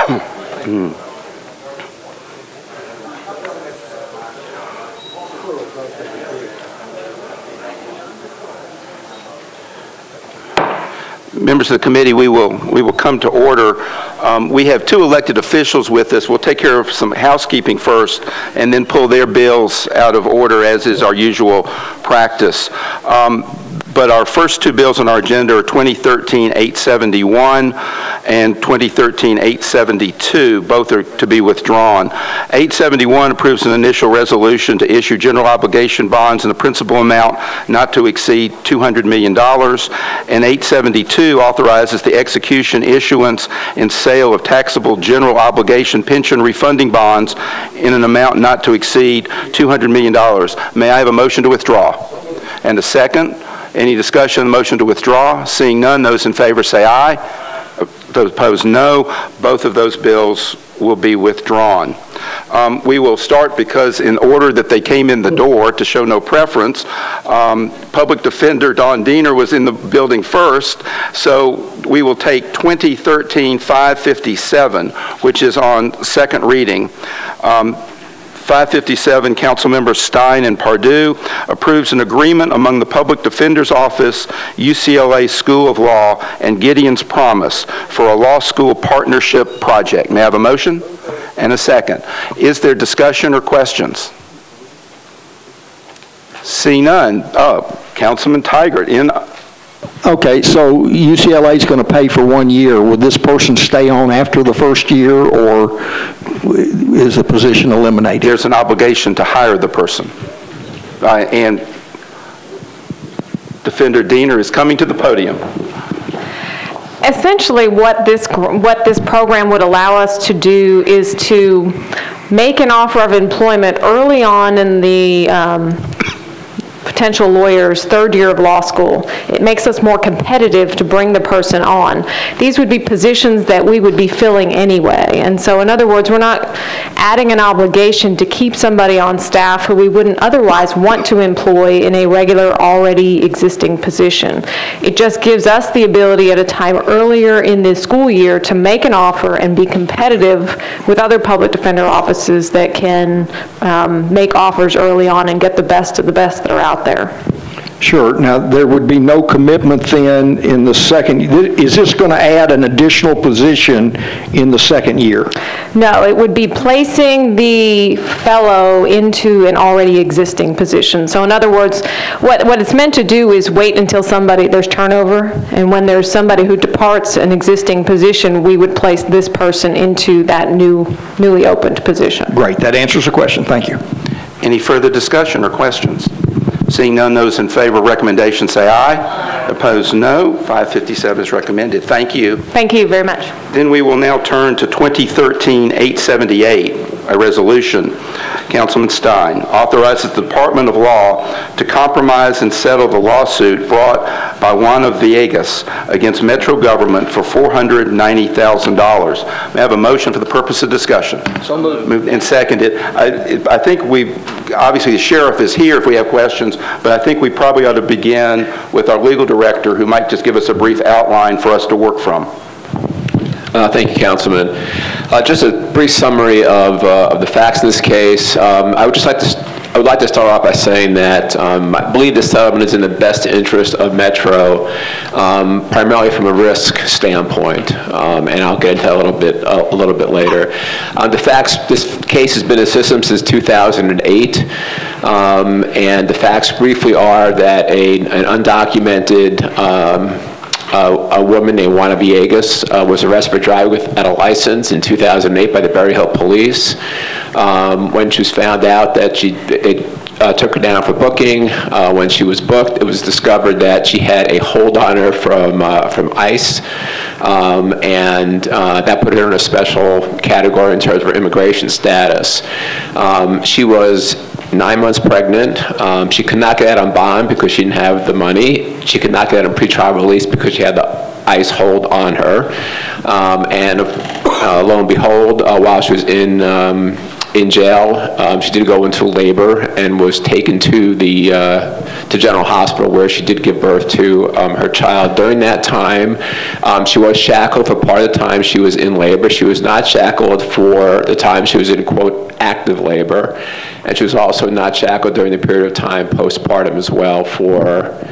Members of the committee, we will come to order. We have two elected officials with us. We'll take care of some housekeeping first and then pull their bills out of order, as is our usual practice. But our first two bills on our agenda are 2013-871 and 2013-872. Both are to be withdrawn. 871 approves an initial resolution to issue general obligation bonds in the principal amount not to exceed $200 million. And 872 authorizes the execution, issuance, and sale of taxable general obligation pension refunding bonds in an amount not to exceed $200 million. May I have a motion to withdraw? And a second? Any discussion on the motion to withdraw? Seeing none, those in favor say aye. Those opposed, no. Both of those bills will be withdrawn. We will start, because in order that they came in the door, to show no preference, Public Defender Don Diener was in the building first, so we will take 2013-557, which is on second reading. 557, Council Members Stein and Pardue, approves an agreement among the Public Defender's Office, UCLA School of Law, and Gideon's Promise for a law school partnership project. May I have a motion and a second? Is there discussion or questions? See none. Oh, Councilman Tigert in. Okay, so UCLA is going to pay for 1 year. Will this person stay on after the first year, or is the position eliminated? There's an obligation to hire the person. And Defender Diener is coming to the podium. Essentially, what this program would allow us to do is to make an offer of employment early on in the potential lawyer's third year of law school. It makes us more competitive to bring the person on. These would be positions that we would be filling anyway. And so, in other words, we're not adding an obligation to keep somebody on staff who we wouldn't otherwise want to employ in a regular, already existing position. It just gives us the ability at a time earlier in the school year to make an offer and be competitive with other public defender offices that can make offers early on and get the best of the best that are out there. Sure. Now, there would be no commitment then in the second. Is this going to add an additional position in the second year? No, it would be placing the fellow into an already existing position. So in other words, what it's meant to do is wait until there's turnover, and when there's somebody who departs an existing position, we would place this person into that newly opened position. Great. That answers the question. Thank you. Any further discussion or questions? Seeing none, those in favor of recommendation say aye. Aye. Opposed, no. 557 is recommended. Thank you. Thank you very much. Then we will now turn to 2013-878, a resolution. Councilman Stein authorizes the Department of Law to compromise and settle the lawsuit brought by Juana Villegas against Metro government for $490,000. May I have a motion for the purpose of discussion? So moved. Moved and seconded. I think obviously the sheriff is here if we have questions, but I think we probably ought to begin with our legal director, who might just give us a brief outline for us to work from. Thank you, Councilman. Just a brief summary of the facts in this case. I would like to start off by saying that I believe this settlement is in the best interest of Metro, primarily from a risk standpoint, and I'll get into that a little bit later. The facts: this case has been in system since 2008, and the facts briefly are that an undocumented a woman named Juana Villegas was arrested for driving without a license in 2008 by the Berry Hill Police. When she was found out that it took her down for booking. When she was booked, it was discovered that she had a hold on her from ICE, and that put her in a special category in terms of her immigration status. She was 9 months pregnant. She could not get out on bond because she didn't have the money. She could not get out on pretrial release because she had the ICE hold on her. And lo and behold, while she was in in jail. She did go into labor and was taken to the to General Hospital, where she did give birth to her child. During that time, she was shackled for part of the time she was in labor. She was not shackled for the time she was in, quote, active labor. And she was also not shackled during the period of time postpartum as well for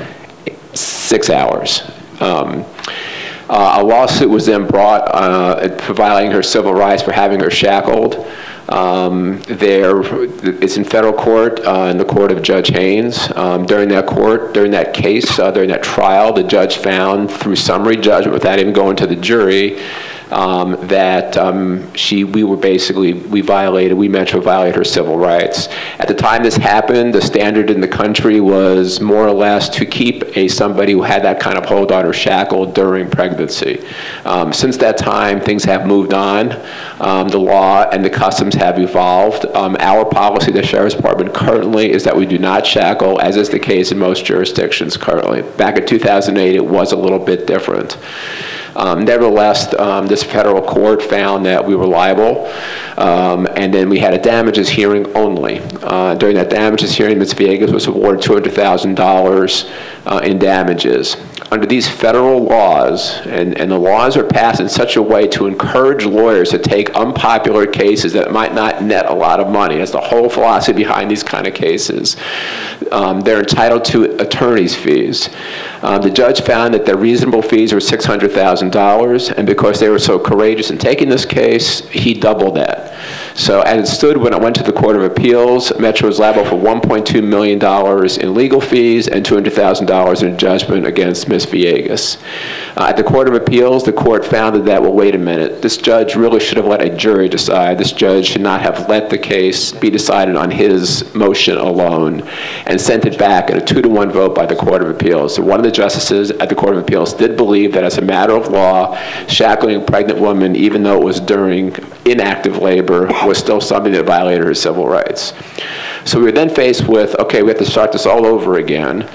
6 hours. A lawsuit was then brought for violating her civil rights for having her shackled. It's in federal court, in the court of Judge Haynes. During that case, during that trial, the judge found through summary judgment, without even going to the jury, that Metro violated her civil rights. At the time this happened, the standard in the country was more or less to keep somebody who had that kind of hold on or shackled during pregnancy. Since that time, things have moved on. The law and the customs have evolved. Our policy, the Sheriff's Department currently, is that we do not shackle, as is the case in most jurisdictions currently. Back in 2008, it was a little bit different. Nevertheless, this federal court found that we were liable, and then we had a damages hearing only. During that damages hearing, Ms. Villegas was awarded $200,000 in damages. Under these federal laws, and the laws are passed in such a way to encourage lawyers to take unpopular cases that might not net a lot of money. That's the whole philosophy behind these kind of cases. They're entitled to attorney's fees. The judge found that their reasonable fees were $600,000, and because they were so courageous in taking this case, he doubled that. So as it stood when it went to the Court of Appeals, Metro was liable for $1.2 million in legal fees and $200,000 in judgment against Ms. Villegas. At the Court of Appeals, the court found that, well, wait a minute, this judge really should have let a jury decide. This judge should not have let the case be decided on his motion alone, and sent it back at a 2-to-1 vote by the Court of Appeals. So one of the justices at the Court of Appeals did believe that as a matter of law, shackling a pregnant woman, even though it was during inactive labor, was still something that violated her civil rights. So we were then faced with, okay, we have to start this all over again.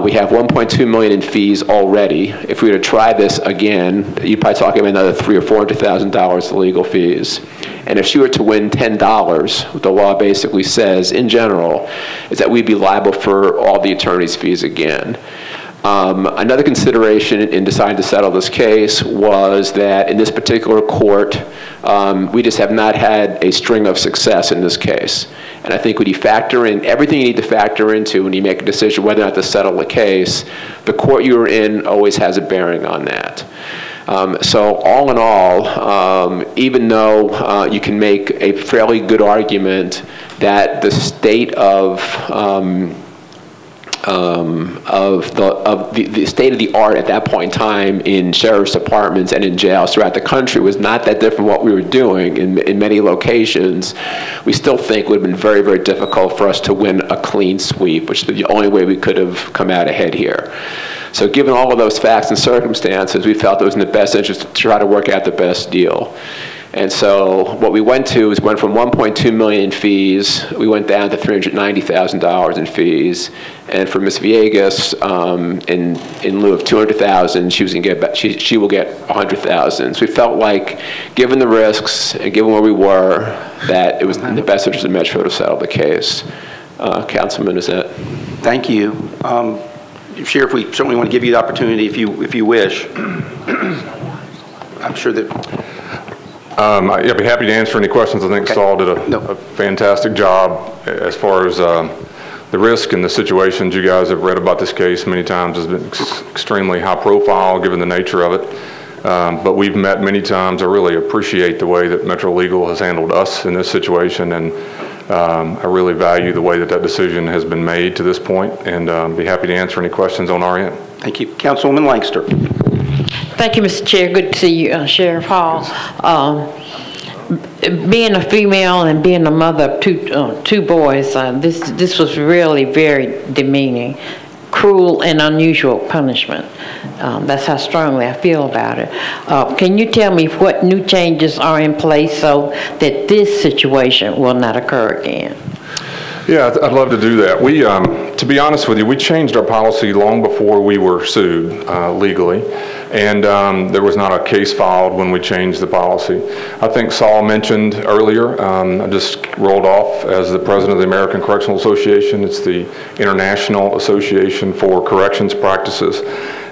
We have $1.2 million in fees already. If we were to try this again, you'd probably talk about another $300,000 or $400,000 in legal fees. And if she were to win $10, what the law basically says, in general, is that we'd be liable for all the attorney's fees again. Another consideration in deciding to settle this case was that in this particular court, we just have not had a string of success in this case. And I think when you factor in everything you need to factor into when you make a decision whether or not to settle a case, the court you're in always has a bearing on that. So all in all, even though you can make a fairly good argument that the state of the state of the art at that point in time in sheriff's departments and in jails throughout the country was not that different from what we were doing in many locations, we still think it would have been very, very difficult for us to win a clean sweep, which is the only way we could have come out ahead here. So given all of those facts and circumstances, we felt it was in the best interest to try to work out the best deal. And so what we went to is went from $1.2 million in fees, we went down to $390,000 in fees. And for Ms. Villegas, in lieu of $200,000, she was going to get she will get $100,000. So we felt like, given the risks and given where we were, that it was in the best interest of Metro to settle the case. Councilman, is that? Thank you. Sheriff, we certainly want to give you the opportunity if you wish. I'm sure that. I'd be happy to answer any questions. I think Saul did a fantastic job as far as the risk and the situations. You guys have read about this case many times. It's been extremely high profile given the nature of it. But we've met many times. I really appreciate the way that Metro Legal has handled us in this situation, and I really value the way that that decision has been made to this point, and be happy to answer any questions on our end. Thank you. Councilwoman Lancaster. Thank you, Mr. Chair. Good to see you, Sheriff Hall. Being a female and being a mother of two boys, this was really very demeaning, cruel and unusual punishment. That's how strongly I feel about it. Can you tell me what new changes are in place so that this situation will not occur again? Yeah, I'd love to do that. We, to be honest with you, we changed our policy long before we were sued legally. And there was not a case filed when we changed the policy. I think Saul mentioned earlier, I just rolled off as the president of the American Correctional Association. It's the International Association for Corrections Practices.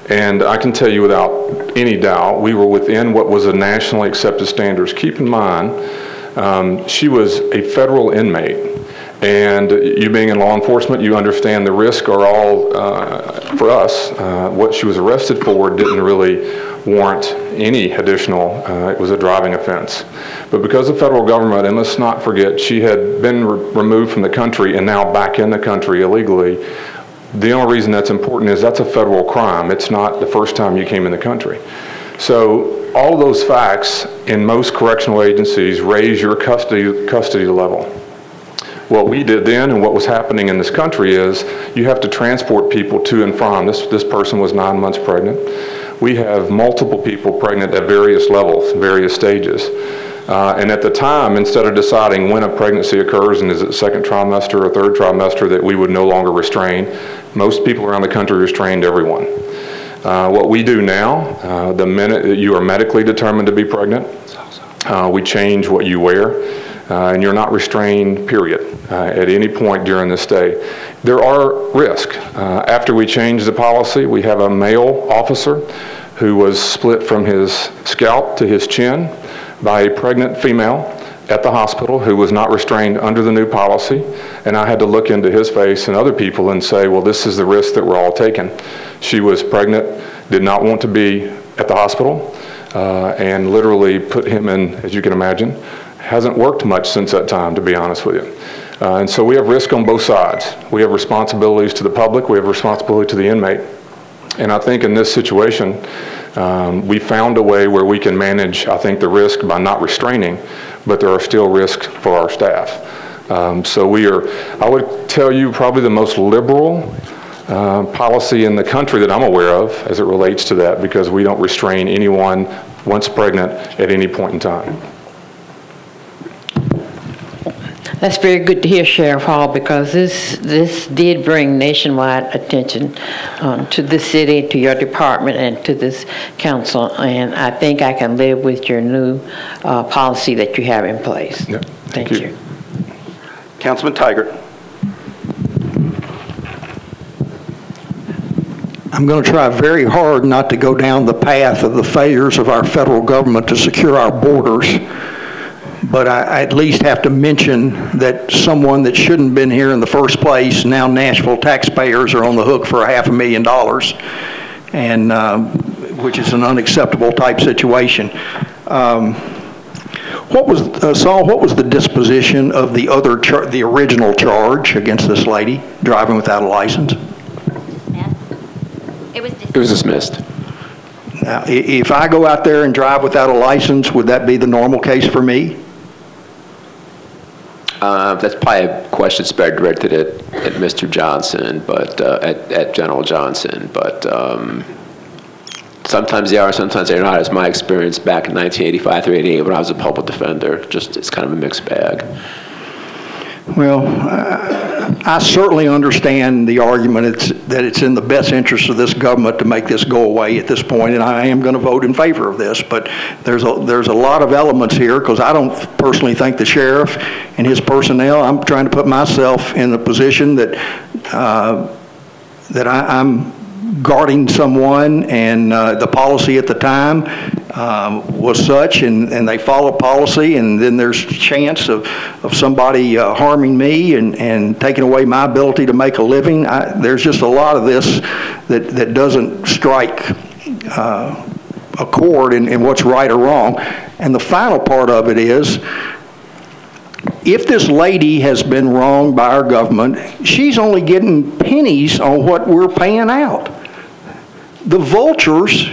And I can tell you without any doubt, we were within what was a nationally accepted standards. Keep in mind, she was a federal inmate. And you being in law enforcement, you understand the risk are all, for us, what she was arrested for didn't really warrant any additional, it was a driving offense. But because the federal government, and let's not forget, she had been removed from the country and now back in the country illegally, the only reason that's important is that's a federal crime. It's not the first time you came in the country. So all of those facts in most correctional agencies raise your custody level. What we did then and what was happening in this country is you have to transport people to and from. This person was 9 months pregnant. We have multiple people pregnant at various levels, various stages. And at the time, instead of deciding when a pregnancy occurs and is it second trimester or third trimester that we would no longer restrain, most people around the country restrained everyone. What we do now, the minute that you are medically determined to be pregnant, we change what you wear. And you're not restrained, period, at any point during this stay. There are risks. After we changed the policy, we have a male officer who was split from his scalp to his chin by a pregnant female at the hospital who was not restrained under the new policy. And I had to look into his face and other people and say, well, this is the risk that we're all taking. She was pregnant, did not want to be at the hospital, and literally put him in, as you can imagine, hasn't worked much since that time, to be honest with you. And so we have risk on both sides. We have responsibilities to the public, we have responsibility to the inmate. And I think in this situation, we found a way where we can manage, I think, the risk by not restraining, but there are still risks for our staff. So we are, I would tell you, probably the most liberal policy in the country that I'm aware of as it relates to that, because we don't restrain anyone once pregnant at any point in time. That's very good to hear, Sheriff Hall, because this did bring nationwide attention to the city, to your department, and to this council. And I think I can live with your new policy that you have in place. Yep. Thank you. Councilman Tigert. I'm going to try very hard not to go down the path of the failures of our federal government to secure our borders. But I at least have to mention that someone that shouldn't have been here in the first place, now Nashville taxpayers are on the hook for $500,000, and which is an unacceptable type situation. What was Saul? What was the disposition of the the original charge against this lady driving without a license? It was dismissed. Now, if I go out there and drive without a license, would that be the normal case for me? That's probably a question that's better directed at Mr. Johnson, but at General Johnson. But sometimes they are, sometimes they're not. As my experience back in 1985 through 88 when I was a public defender, just it's kind of a mixed bag. Well, I certainly understand the argument that it's in the best interest of this government to make this go away at this point, and I am going to vote in favor of this. But there's a lot of elements here, because I don't personally think the sheriff and his personnel. I'm trying to put myself in the position that I'm guarding someone, and the policy at the time was such, and they follow policy, and then there's a chance of somebody harming me and taking away my ability to make a living. There's just a lot of this that doesn't strike a chord in what's right or wrong. And the final part of it is, if this lady has been wronged by our government, she's only getting pennies on what we're paying out. The vultures,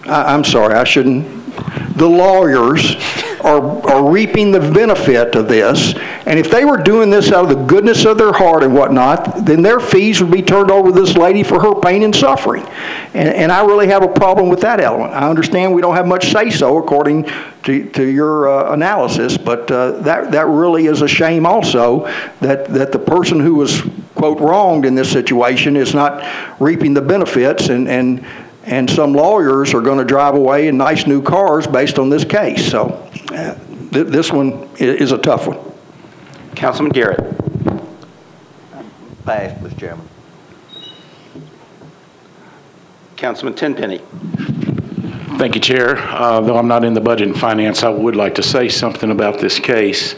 I'm sorry, I shouldn't, the lawyers are reaping the benefit of this, and if they were doing this out of the goodness of their heart and whatnot, then their fees would be turned over to this lady for her pain and suffering. And I really have a problem with that element. I understand we don't have much say-so according to your analysis, but that really is a shame also that the person who was, quote, wronged in this situation is not reaping the benefits, and and some lawyers are going to drive away in nice new cars based on this case. So this one is a tough one. Councilman Garrett. Pass, Mr. Chairman. Councilman Tenpenny. Thank you, Chair. Though I'm not in the Budget and Finance, I would like to say something about this case.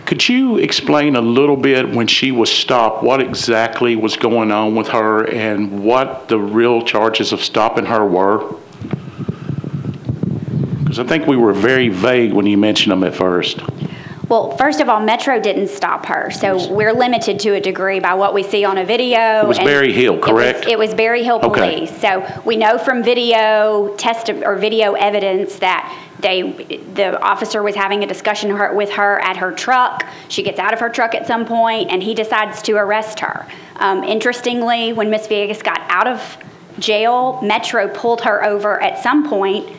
Could you explain a little bit, when she was stopped, what exactly was going on with her and what the real charges of stopping her were? Because I think we were very vague when you mentioned them at first. Well, first of all, Metro didn't stop her, so we're limited to a degree by what we see on a video. It was Berry Hill, correct? It was Berry Hill Police. Okay. So we know from video video evidence that the officer was having a discussion with her at her truck. She gets out of her truck at some point, and he decides to arrest her. Interestingly, when Miss Villegas got out of jail, Metro pulled her over at some point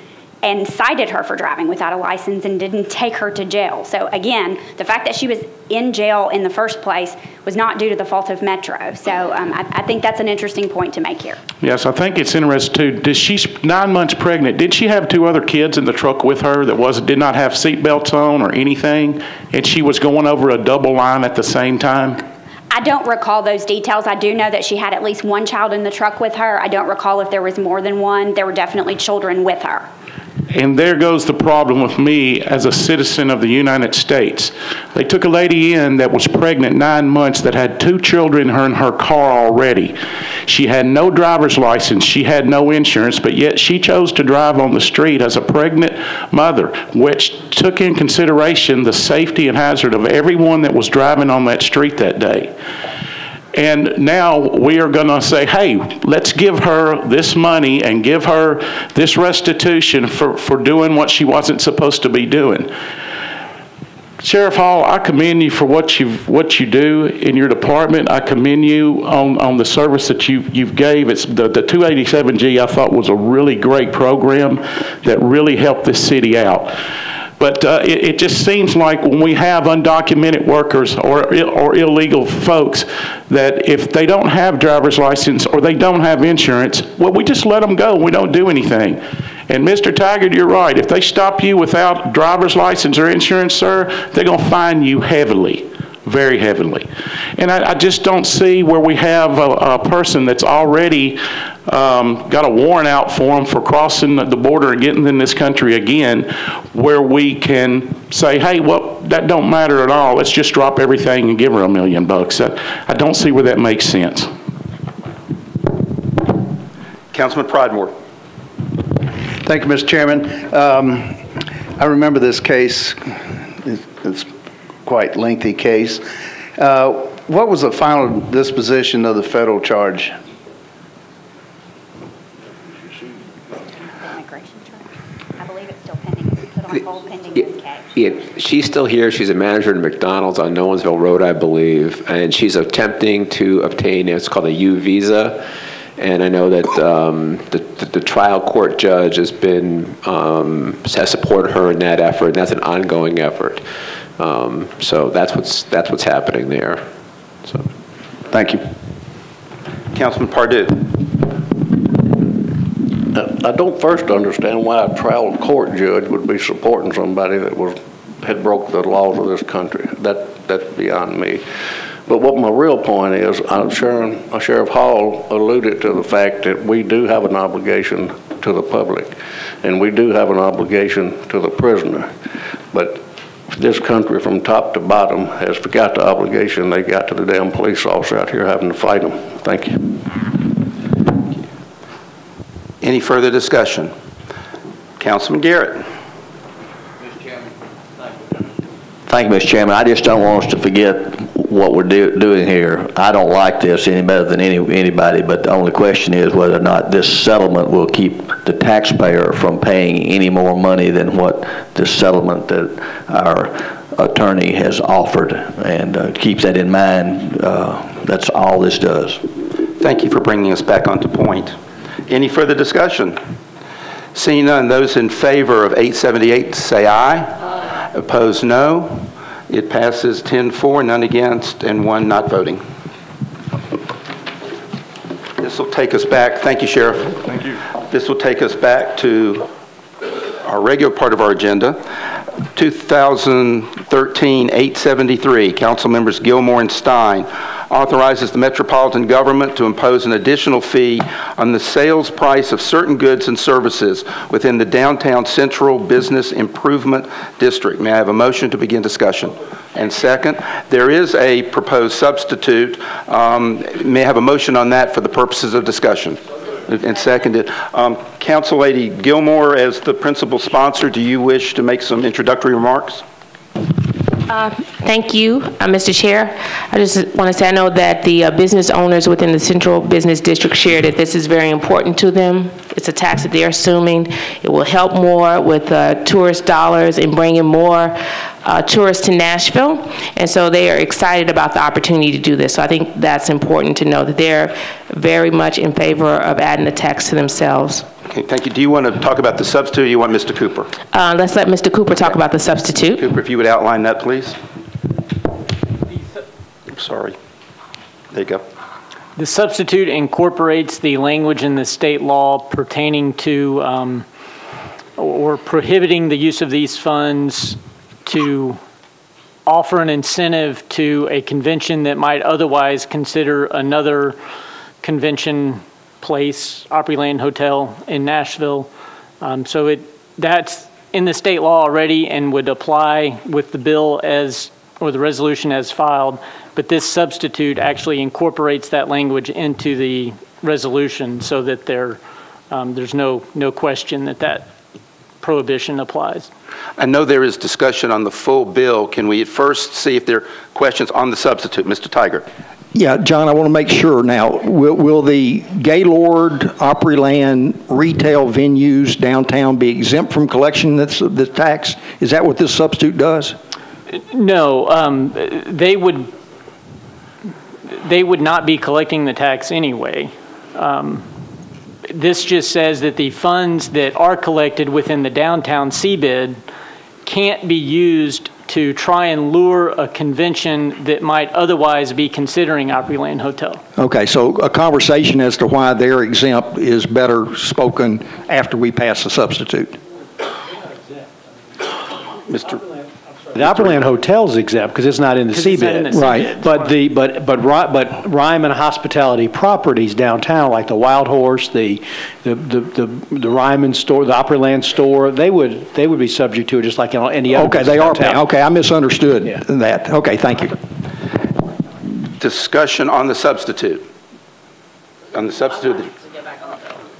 and cited her for driving without a license and didn't take her to jail. So again, the fact that she was in jail in the first place was not due to the fault of Metro. So I think that's an interesting point to make here. Yes, I think it's interesting too. She's 9 months pregnant. Did she have 2 other kids in the truck with her that did not have seatbelts on or anything, and she was going over a double line at the same time? I don't recall those details. I do know that she had at least 1 child in the truck with her. I don't recall if there was more than 1. There were definitely children with her. And there goes the problem with me as a citizen of the United States. They took a lady in that was pregnant 9 months that had 2 children in her car already. She had no driver's license. She had no insurance, but yet she chose to drive on the street as a pregnant mother, which took in consideration the safety and hazard of everyone that was driving on that street that day. And now we are going to say, hey, let's give her this money and give her this restitution for doing what she wasn't supposed to be doing. Sheriff Hall, I commend you for what you do in your department. I commend you on the service that you've gave. It's the 287G I thought was a really great program that really helped this city out. But it just seems like when we have undocumented workers or illegal folks, that if they don't have driver's license or they don't have insurance, well, we just let them go. We don't do anything. And Mr. Taggart, you're right. If they stop you without driver's license or insurance, sir, they're going to fine you heavily. Very heavily. And I just don't see where we have a person that's already got a warrant out for them for crossing the border and getting in this country again, where we can say, hey, well, that don't matter at all. Let's just drop everything and give her $1 million. I don't see where that makes sense. Councilman Pridemore. Thank you, Mr. Chairman. I remember this case. It's quite lengthy case. What was the final disposition of the federal charge? Immigration charge. I believe it's still pending. It's put on hold pending this case. Yeah, she's still here. She's a manager at McDonald's on Nolensville Road, I believe, and she's attempting to obtain, it's called a U visa. And I know that the trial court judge has supported her in that effort, and that's an ongoing effort. So that's what's happening there. So, thank you. Councilman Pardue. I don't first understand why a trial court judge would be supporting somebody that had broke the laws of this country. That's beyond me. But what my real point is, Sheriff Hall alluded to the fact that we do have an obligation to the public, and we do have an obligation to the prisoner. But this country from top to bottom has forgot the obligation they got to the damn police officer out here having to fight them. Thank you. Any further discussion? Councilman Garrett. Mr. Chairman, thank you, Mr. Chairman. I just don't want us to forget what we're doing here. I don't like this any better than anybody, but the only question is whether or not this settlement will keep the taxpayer from paying any more money than what this settlement that our attorney has offered, and keeps that in mind. That's all this does. Thank you for bringing us back onto point. Any further discussion? Seeing none, those in favor of 878 say aye. Aye. Opposed, no. It passes 10-4, none against, and 1 not voting. This will take us back. Thank you, Sheriff. Thank you. This will take us back to our regular part of our agenda. 2013-873, Council Members Gilmore and Stein, authorizes the Metropolitan Government to impose an additional fee on the sales price of certain goods and services within the Downtown Central Business Improvement District. May I have a motion to begin discussion? And second, there is a proposed substitute. May I have a motion on that for the purposes of discussion? And seconded. Council Lady Gilmore, as the principal sponsor, do you wish to make some introductory remarks? Thank you, Mr. Chair. I just want to say I know that the business owners within the Central Business District share that this is very important to them. It's a tax that they're assuming. It will help more with tourist dollars and bringing more tourists to Nashville. And so they are excited about the opportunity to do this. So I think that's important to know that they're very much in favor of adding the tax to themselves. Okay, thank you. Do you want to talk about the substitute, or do you want Mr. Cooper? Let's let Mr. Cooper talk about the substitute. Cooper, if you would outline that, please. I'm sorry. There you go. The substitute incorporates the language in the state law pertaining to or prohibiting the use of these funds to offer an incentive to a convention that might otherwise consider another convention place, Opryland Hotel in Nashville. So that's in the state law already and would apply with the bill or the resolution as filed, but this substitute actually incorporates that language into the resolution so that there's no question that prohibition applies. I know there is discussion on the full bill. Can we at first see if there are questions on the substitute? Mr. Tiger. Yeah, John, I want to make sure now, will the Gaylord, Opryland retail venues downtown be exempt from collection the tax? Is that what this substitute does? No, they would not be collecting the tax anyway. This just says that the funds that are collected within the downtown CBID can't be used to try and lure a convention that might otherwise be considering Opryland Hotel. Okay, so a conversation as to why they're exempt is better spoken after we pass the substitute. Mr. The Opryland Hotel is exempt because it's not in the CBID. Right. But Ryman Hospitality properties downtown, like the Wild Horse, the Ryman store, the Opryland store, they would be subject to it just like any other. Okay, they are. Okay, I misunderstood that. Okay, thank you. Discussion on the substitute. On the substitute.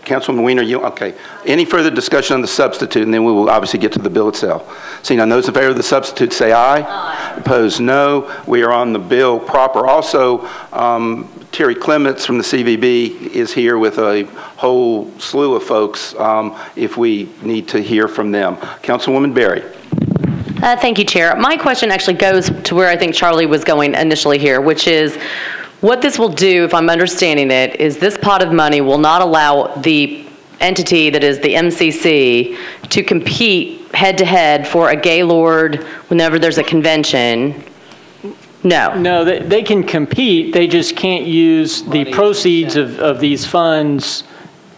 Councilwoman Weiner, okay. Any further discussion on the substitute, and then we will obviously get to the bill itself. Seeing none, those in favor of the substitute say aye. Aye. Opposed, no. We are on the bill proper. Also, Terry Clements from the CVB is here with a whole slew of folks if we need to hear from them. Councilwoman Berry. Thank you, Chair. My question actually goes to where I think Charlie was going initially here, which is, what this will do, if I'm understanding it, is this pot of money will not allow the entity that is the MCC to compete head-to-head for a Gaylord whenever there's a convention. No. No, they can compete. They just can't use the proceeds of these funds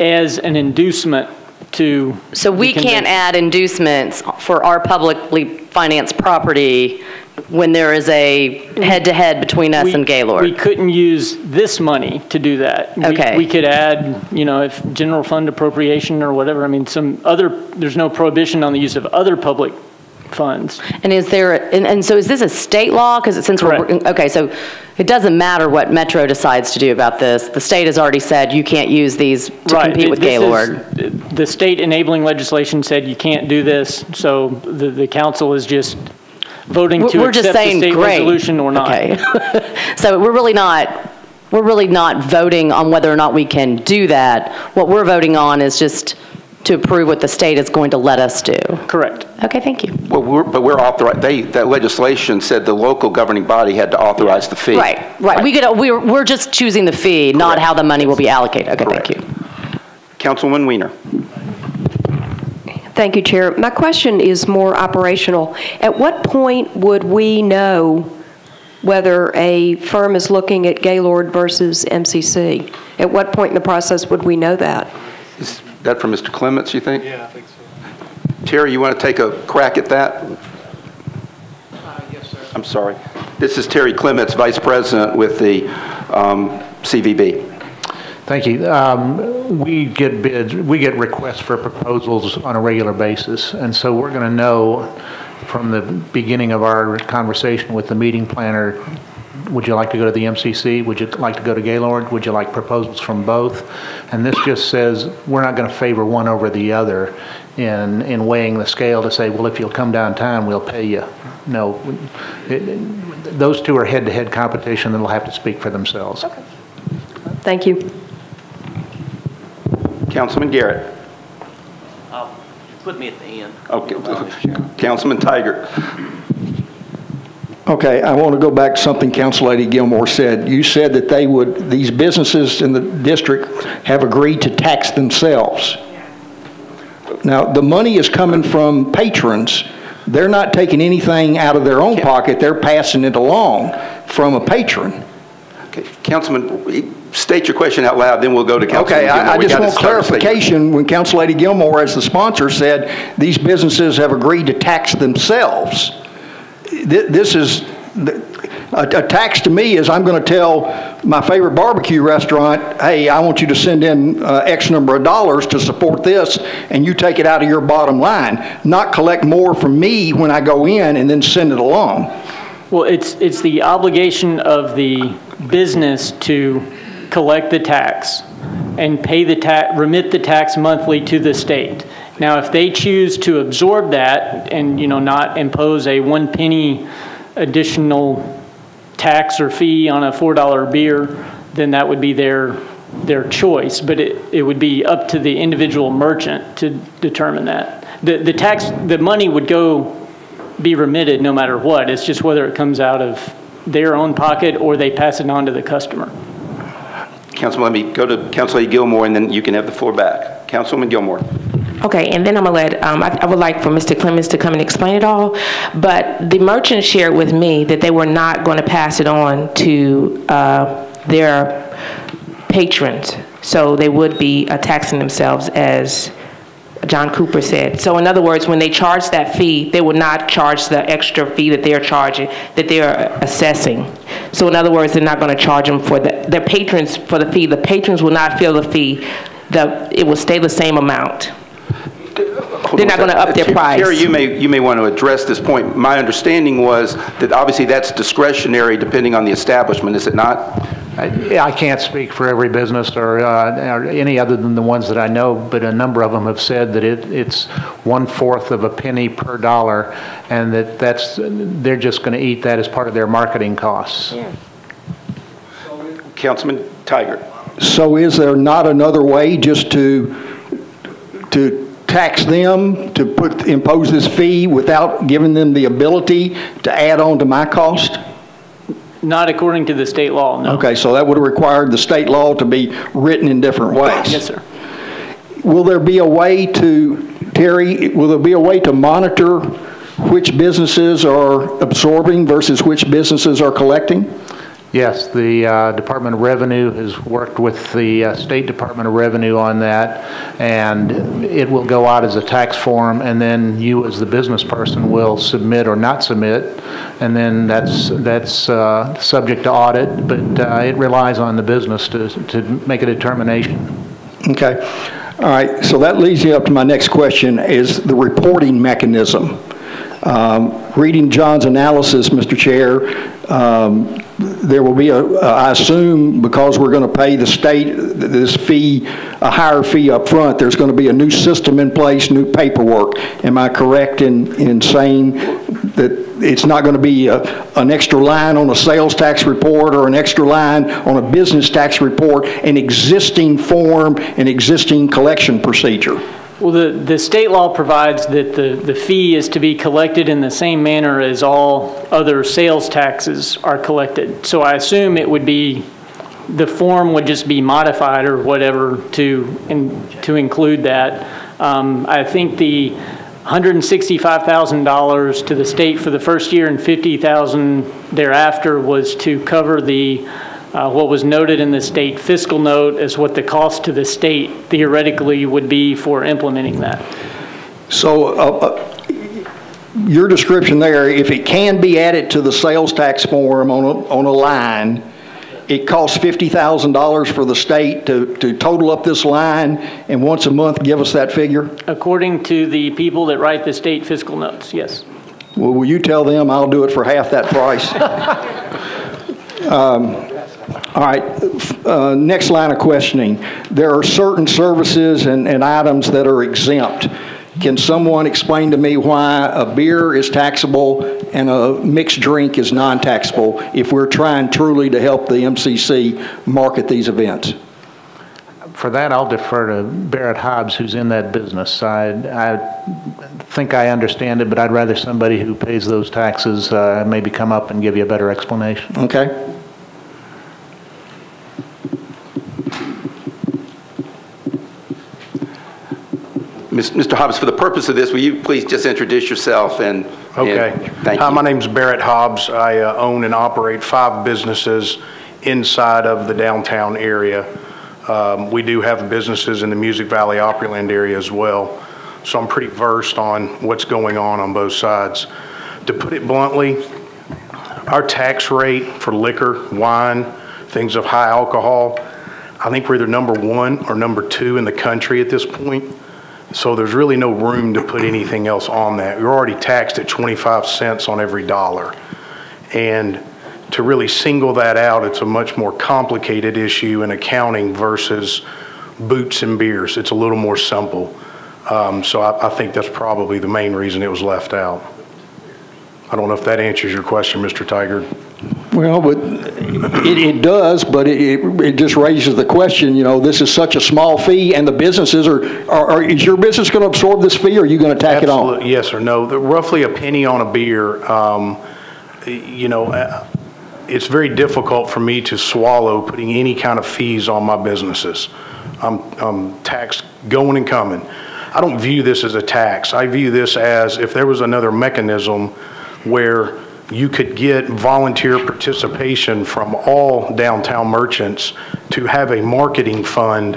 as an inducement to. So we can't add inducements for our publicly financed property when there is a head-to-head between us and Gaylord. We couldn't use this money to do that. Okay. We could add, if general fund appropriation or whatever. I mean, there's no prohibition on the use of other public funds. And is there, and so is this a state law? Because since Correct. Okay, so it doesn't matter what Metro decides to do about this. The state has already said you can't use these to compete with Gaylord. The state enabling legislation said you can't do this, so the council is just voting to accept the state resolution or not. Okay. So we're really not voting on whether or not we can do that. What we're voting on is just to approve what the state is going to let us do. Correct. Okay, thank you. Well, we're authorized. That legislation said the local governing body had to authorize the fee. Right. We're just choosing the fee, not how the money will be allocated. Okay, Correct. Thank you. Councilwoman Weiner. Thank you, Chair. My question is more operational. At what point would we know whether a firm is looking at Gaylord versus MCC? At what point in the process would we know that? That from Mr. Clements, you think? Yeah, I think so. Terry, you want to take a crack at that? Yes, sir. I'm sorry. This is Terry Clements, Vice President with the CVB. Thank you. We get bids, we get requests for proposals on a regular basis, and so we're going to know from the beginning of our conversation with the meeting planner, would you like to go to the MCC? Would you like to go to Gaylord? Would you like proposals from both? And this just says we're not going to favor one over the other in weighing the scale to say, well, if you'll come downtown, we'll pay you. No, those two are head-to-head competition and they'll have to speak for themselves. Okay. Thank you. Councilman Garrett. Put me at the end. Okay. Councilman Tiger. Okay, I want to go back to something Council Lady Gilmore said. You said that these businesses in the district have agreed to tax themselves. Now, the money is coming from patrons. They're not taking anything out of their own pocket. They're passing it along from a patron. Okay, Councilman, state your question out loud, then we'll go to Councilman Gilmore. I just want clarification when Council Lady Gilmore, as the sponsor, said these businesses have agreed to tax themselves. This is a tax to me is I'm going to tell my favorite barbecue restaurant, hey, I want you to send in X number of dollars to support this, and you take it out of your bottom line, not collect more from me when I go in and then send it along. Well, it's the obligation of the business to collect the tax and pay the tax, remit the tax monthly to the state. Now, if they choose to absorb that and, you know, not impose a 1 penny additional tax or fee on a $4 beer, then that would be their choice. But it would be up to the individual merchant to determine that. The money would be remitted no matter what. It's just whether it comes out of their own pocket or they pass it on to the customer. Councilman, let me go to Councilman Gilmore, and then you can have the floor back. Councilman Gilmore. Okay, and then I'm going to let, I would like for Mr. Clements to come and explain it all, but the merchants shared with me that they were not going to pass it on to their patrons, so they would be taxing themselves, as John Cooper said. So in other words, when they charge that fee, they would not charge the extra fee that they're charging, that they're assessing. So in other words, they're not going to charge them for their patrons for the fee. The patrons will not feel the fee. It will stay the same amount. They're not going to up their price. Terry, you may want to address this point. My understanding was that obviously that's discretionary depending on the establishment, is it not? I can't speak for every business or any other than the ones that I know, but a number of them have said that it's 1/4 of a penny per dollar, and they're just going to eat that as part of their marketing costs. Yeah. Councilman Tiger. So is there not another way just to tax them, to impose this fee without giving them the ability to add on to my cost? Not according to the state law, no. Okay, so that would have required the state law to be written in different ways. Yes, sir. Will there be a way to, Terry, will there be a way to monitor which businesses are absorbing versus which businesses are collecting? Yes, the Department of Revenue has worked with the State Department of Revenue on that, and it will go out as a tax form, and then you as the business person will submit or not submit, and then that's subject to audit, but it relies on the business to make a determination. Okay. All right, so that leads me up to my next question, is the reporting mechanism. Reading John's analysis, Mr. Chair, there will be I assume because we're going to pay the state this fee, a higher fee up front, there's going to be a new system in place, new paperwork. Am I correct in saying that it's not going to be an extra line on a sales tax report or an extra line on a business tax report, an existing form, an existing collection procedure? Well, the state law provides that the fee is to be collected in the same manner as all other sales taxes are collected. So I assume it would be, the form would just be modified or whatever to include that. I think the $165,000 to the state for the first year and $50,000 thereafter was to cover the what was noted in the state fiscal note as what the cost to the state theoretically would be for implementing that. So your description there, if it can be added to the sales tax form on a line, it costs $50,000 for the state to total up this line and once a month give us that figure? According to the people that write the state fiscal notes, yes. Well, will you tell them I'll do it for half that price? All right, next line of questioning. There are certain services and items that are exempt. Can someone explain to me why a beer is taxable and a mixed drink is non-taxable if we're trying truly to help the MCC market these events? For that, I'll defer to Barrett Hobbs, who's in that business. I think I understand it, but I'd rather somebody who pays those taxes maybe come up and give you a better explanation. Okay. Mr. Hobbs, for the purpose of this, will you please just introduce yourself and okay. Thank you. Hi, my name's Barrett Hobbs. I own and operate 5 businesses inside of the downtown area. We do have businesses in the Music Valley Opryland area as well, so I'm pretty versed on what's going on both sides. To put it bluntly, our tax rate for liquor, wine, things of high alcohol, I think we're either number 1 or number 2 in the country at this point. So there's really no room to put anything else on that. You're already taxed at 25 cents on every dollar. And to really single that out, it's a much more complicated issue in accounting versus boots and beers. It's a little more simple. So I think that's probably the main reason it was left out. I don't know if that answers your question, Mr. Tigard. Well, but it does, but it just raises the question, you know, this is such a small fee and the businesses is your business going to absorb this fee or are you going to tack Absolutely, it on? yes or no. Roughly a penny on a beer, you know, it's very difficult for me to swallow putting any kind of fees on my businesses. I'm taxed going and coming. I don't view this as a tax. I view this as if there was another mechanism where you could get volunteer participation from all downtown merchants to have a marketing fund,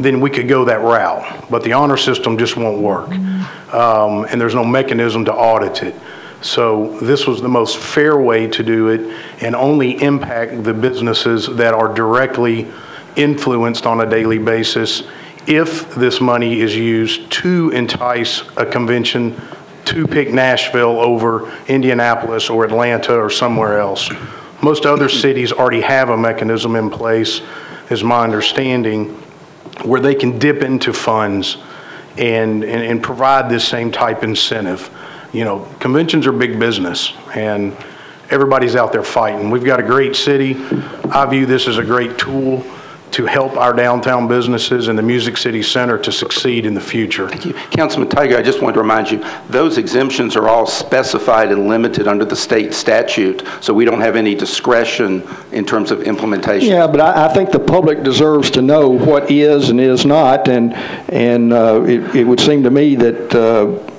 then we could go that route. But the honor system just won't work. And there's no mechanism to audit it. So this was the most fair way to do it and only impact the businesses that are directly influenced on a daily basis if this money is used to entice a convention to pick Nashville over Indianapolis or Atlanta or somewhere else. Most other cities already have a mechanism in place, is my understanding, where they can dip into funds and provide this same type incentive. You know, conventions are big business and everybody's out there fighting. We've got a great city. I view this as a great tool to help our downtown businesses and the Music City Center to succeed in the future. Thank you. Councilman Tiger, I just wanted to remind you, those exemptions are all specified and limited under the state statute, so we don't have any discretion in terms of implementation. Yeah, but I think the public deserves to know what is and is not, and it would seem to me that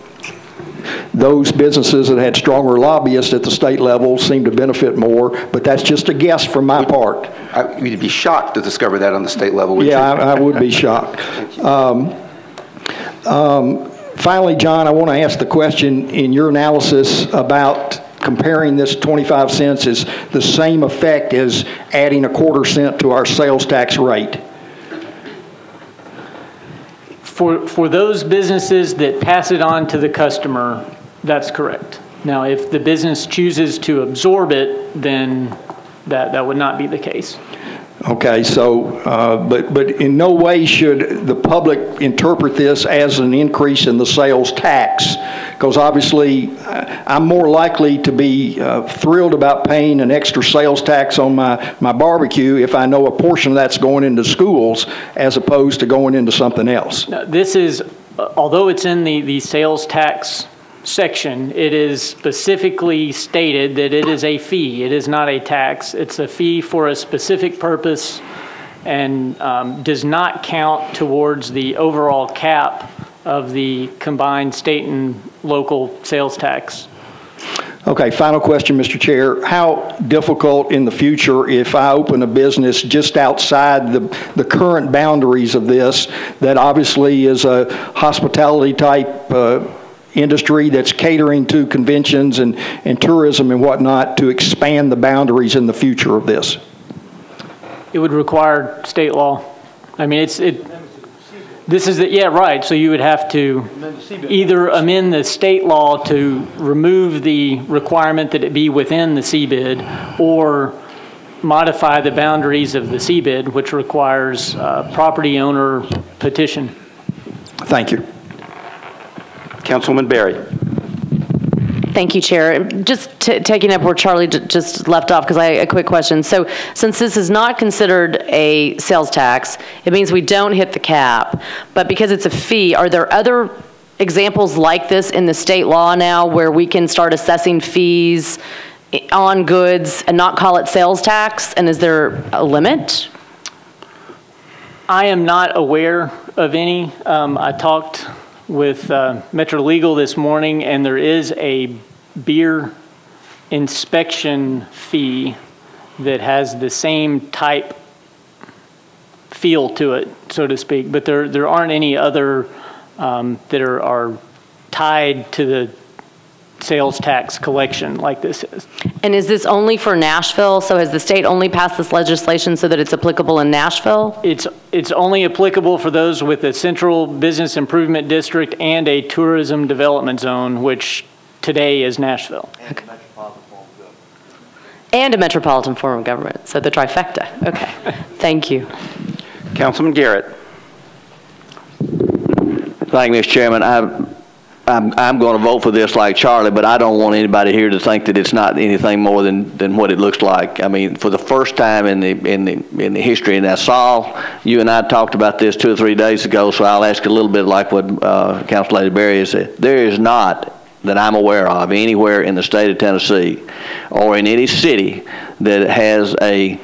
those businesses that had stronger lobbyists at the state level seem to benefit more, but that's just a guess from my part. You'd be shocked to discover that on the state level, wouldn't you? Yeah, I would be shocked. Finally, John, I want to ask the question in your analysis about comparing this 25 cents is the same effect as adding a quarter-cent to our sales tax rate. For those businesses that pass it on to the customer, that's correct. Now, if the business chooses to absorb it, then that would not be the case. Okay, so, but in no way should the public interpret this as an increase in the sales tax, because obviously I'm more likely to be thrilled about paying an extra sales tax on my barbecue if I know a portion of that's going into schools as opposed to going into something else. Now, this is, although it's in the sales tax section, it is specifically stated that it is a fee. It is not a tax. It's a fee for a specific purpose and does not count towards the overall cap of the combined state and local sales tax. Okay, final question, Mr. Chair. How difficult in the future, if I open a business just outside the current boundaries of this, that obviously is a hospitality type industry that's catering to conventions and tourism and whatnot, to expand the boundaries in the future of this? It would require state law. I mean, this is, yeah, right. So you would have to either amend the state law to remove the requirement that it be within the CBID, or modify the boundaries of the CBID, which requires property owner petition. Thank you. Councilwoman Berry. Thank you, Chair. Just taking up where Charlie just left off, because a quick question. So since this is not considered a sales tax, it means we don't hit the cap. But because it's a fee, are there other examples like this in the state law now where we can start assessing fees on goods and not call it sales tax? And is there a limit? I am not aware of any. I talked with Metro Legal this morning, and there is a beer inspection fee that has the same type feel to it, so to speak, but there aren't any other that are tied to the sales tax collection like this is. And is this only for Nashville? So has the state only passed this legislation so that it's applicable in Nashville? It's only applicable for those with a central business improvement district and a tourism development zone, which today is Nashville. Okay. And a metropolitan form of government, so the trifecta. Okay, thank you. Councilman Garrett. Thank you, Mr. Chairman. I'm going to vote for this like Charlie, but I don't want anybody here to think that it's not anything more than what it looks like. I mean, for the first time in the history, and I saw you and I talked about this 2 or 3 days ago, so I'll ask a little bit like what Council Lady Berry said. There is not, that I'm aware of, anywhere in the state of Tennessee or in any city that has any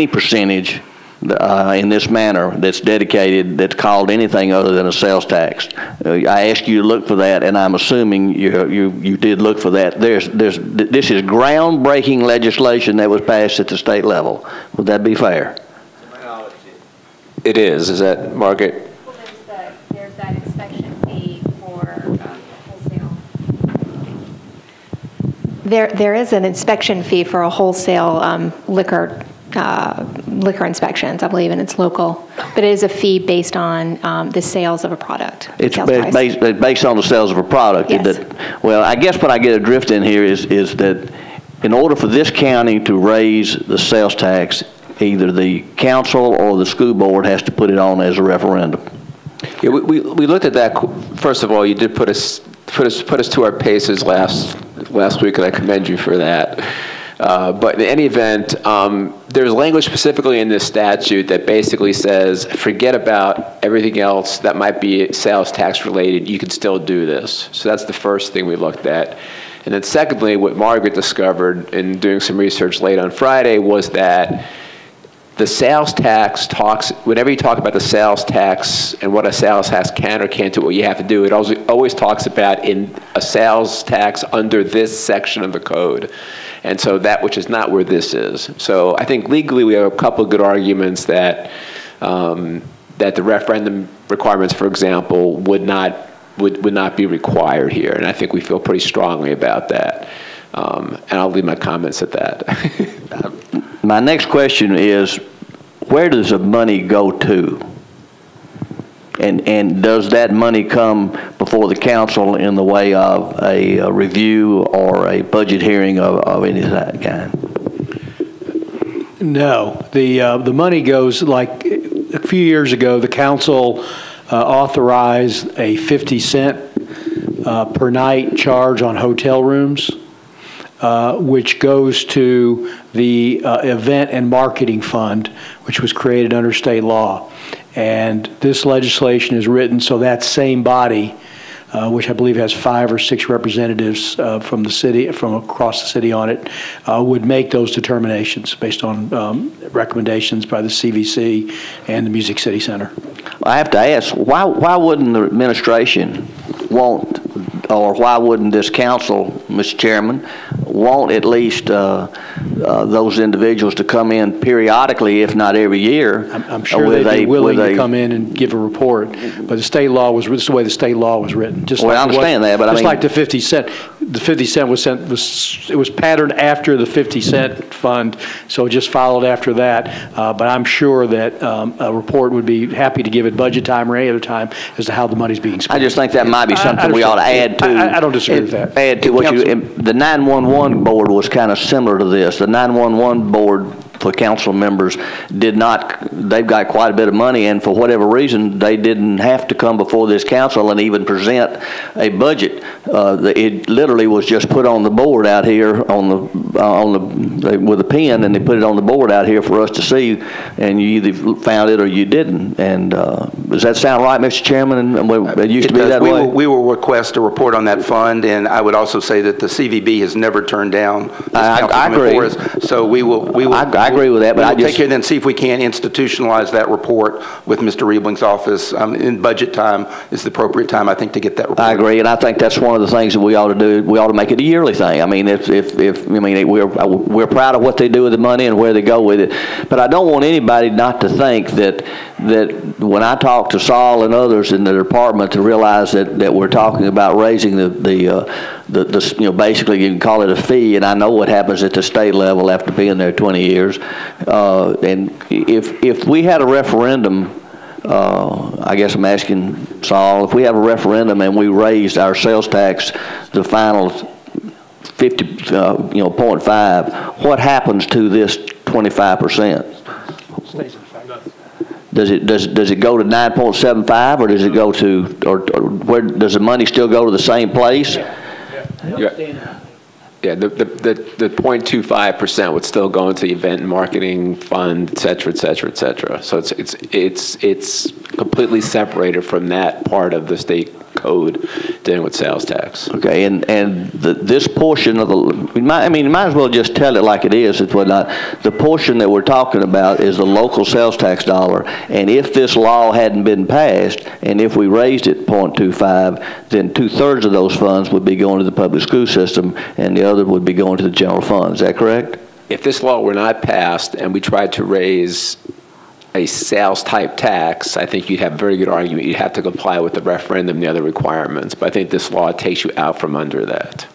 percentage in this manner that's dedicated, that's called anything other than a sales tax. I asked you to look for that, and I'm assuming you did look for that. This is groundbreaking legislation that was passed at the state level. Would that be fair? It is. Is that, Margaret? Well, there's that inspection fee for wholesale. There is an inspection fee for a wholesale liquor inspections, I believe, and it's local. But it is a fee based on the sales of a product. It's based on the sales of a product. Yes. Well, I guess what I get adrift in here is that in order for this county to raise the sales tax, either the council or the school board has to put it on as a referendum. Yeah, we looked at that. First of all, you did put us to our paces last week, and I commend you for that. But in any event, there's language specifically in this statute that basically says, forget about everything else that might be sales tax related, you can still do this. So that's the first thing we looked at. And then secondly, what Margaret discovered in doing some research late on Friday was that the sales tax talks, whenever you talk about the sales tax and what a sales tax can or can't do, what you have to do, it always talks about in a sales tax under this section of the code. And so that which is not where this is. So I think legally we have a couple of good arguments that that the referendum requirements, for example, would not be required here. And I think we feel pretty strongly about that. And I'll leave my comments at that. My next question is, where does the money go to? And does that money come before the council in the way of a review or a budget hearing of any kind? No. The money goes, like a few years ago, the council authorized a 50-cent per night charge on hotel rooms, which goes to the event and marketing fund, which was created under state law. And this legislation is written so that same body, which I believe has 5 or 6 representatives from the city, from across the city on it, would make those determinations based on recommendations by the CVC and the Music City Center. I have to ask, why wouldn't the administration want, or why wouldn't this council, Mr. Chairman, want at least those individuals to come in periodically, if not every year? I'm sure they'd be willing to come in and give a report, but the state law was, this is the way the state law was written. Just well, like I understand that, but I mean, like the 50 cent. The 50 cent it was patterned after the 50 cent fund, so it just followed after that. But I'm sure that a report would be happy to give at budget time or any other time as to how the money's being spent. I just think that might be something we ought to add to. I don't disagree with that. Add to what the 911 board was kind of similar to this. The 911 board for council members they've got quite a bit of money, and for whatever reason, they didn't have to come before this council and even present a budget. It literally was just put on the board out here with a pen, and they put it on the board out here for us to see, and you either found it or you didn't. And does that sound right, Mr. Chairman? And it used to be that way? We will request a report on that fund, and I would also say that the CVB has never turned down this I agree. for us. So we will. I agree with that, but I just take care and see if we can institutionalize that report with Mr. Riebling's office in budget time is the appropriate time, I think, to get that report. I agree, and I think that's one of the things that we ought to do. We ought to make it a yearly thing. I mean, we're proud of what they do with the money and where they go with it, but I don't want anybody not to think that when I talk to Saul and others in the department to realize that we're talking about raising the basically you can call it a fee, and I know what happens at the state level after being there 20 years. And if we had a referendum, I guess I'm asking Saul, if we have a referendum and we raised our sales tax the final 0.5, what happens to this 25%? Does it go to 9.75, or does it go to, or where does the money still go to the same place? Yeah, the 0.25% would still go into the event and marketing fund, et cetera, et cetera, et cetera. So it's completely separated from that part of the state code dealing with sales tax. Okay, and this portion of you might as well just tell it like it is. It's whatnot. The portion that we're talking about is the local sales tax dollar, and if this law hadn't been passed, and if we raised it 0.25, then 2/3 of those funds would be going to the public school system, and the other would be going to the general fund. Is that correct? If this law were not passed and we tried to raise a sales type tax, I think you'd have a very good argument. You'd have to comply with the referendum and the other requirements, but I think this law takes you out from under that.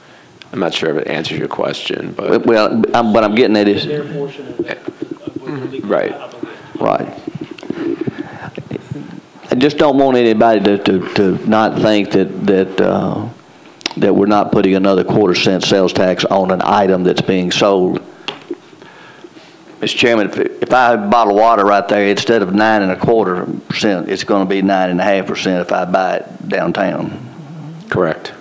I'm not sure if it answers your question, but well, what I'm getting at is right. I just don't want anybody to not think that we're not putting another 1/4 cent sales tax on an item that's being sold. Mr. Chairman, if I have a bottle of water right there, instead of 9.25%, it's going to be 9.5% if I buy it downtown. Correct.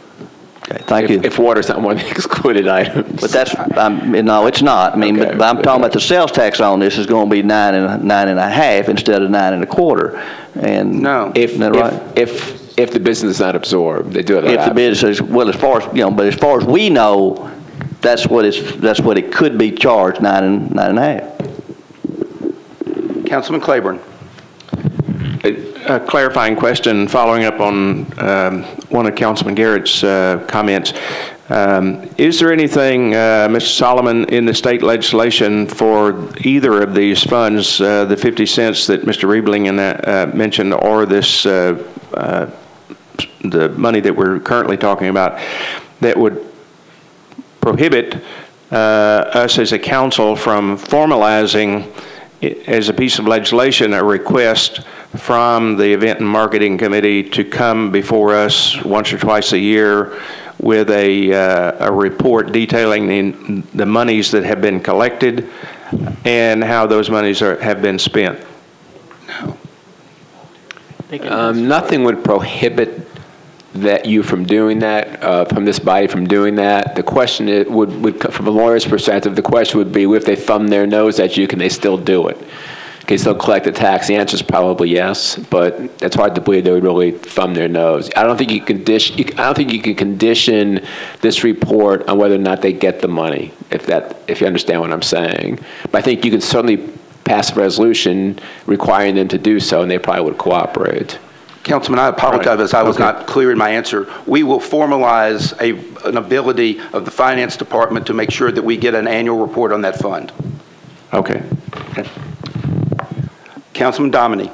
Okay, thank you. If water's not one of the excluded items. But that's, no, it's not. I mean, okay, but I'm talking about the sales tax on this is going to be 9.5 instead of 9.25. And no, if the business is not absorbed, they do it. If the business is, well, as far as but as far as we know, that's what it could be charged, 9.5. Councilman Claiborne. A clarifying question following up on one of Councilman Garrett's comments. Is there anything, Mr. Solomon, in the state legislation for either of these funds, the 50 cents that Mr. Riebling mentioned, or this the money that we're currently talking about, that would prohibit us as a council from formalizing as a piece of legislation a request from the Event and Marketing Committee to come before us once or twice a year with a report detailing the monies that have been collected and how those monies have been spent? No. Nothing would prohibit you from doing that, from this body from doing that. The question would from a lawyer's perspective, the question would be, if they thumb their nose at you, can they still do it? Can they still collect the tax? The answer is probably yes, but it's hard to believe they would really thumb their nose. I don't think you can condition this report on whether or not they get the money, if you understand what I'm saying. But I think you can certainly pass a resolution requiring them to do so, and they probably would cooperate. Councilman, I apologize as I was not clear in my answer. We will formalize an ability of the Finance Department to make sure that we get an annual report on that fund. Okay. Councilman Dominy.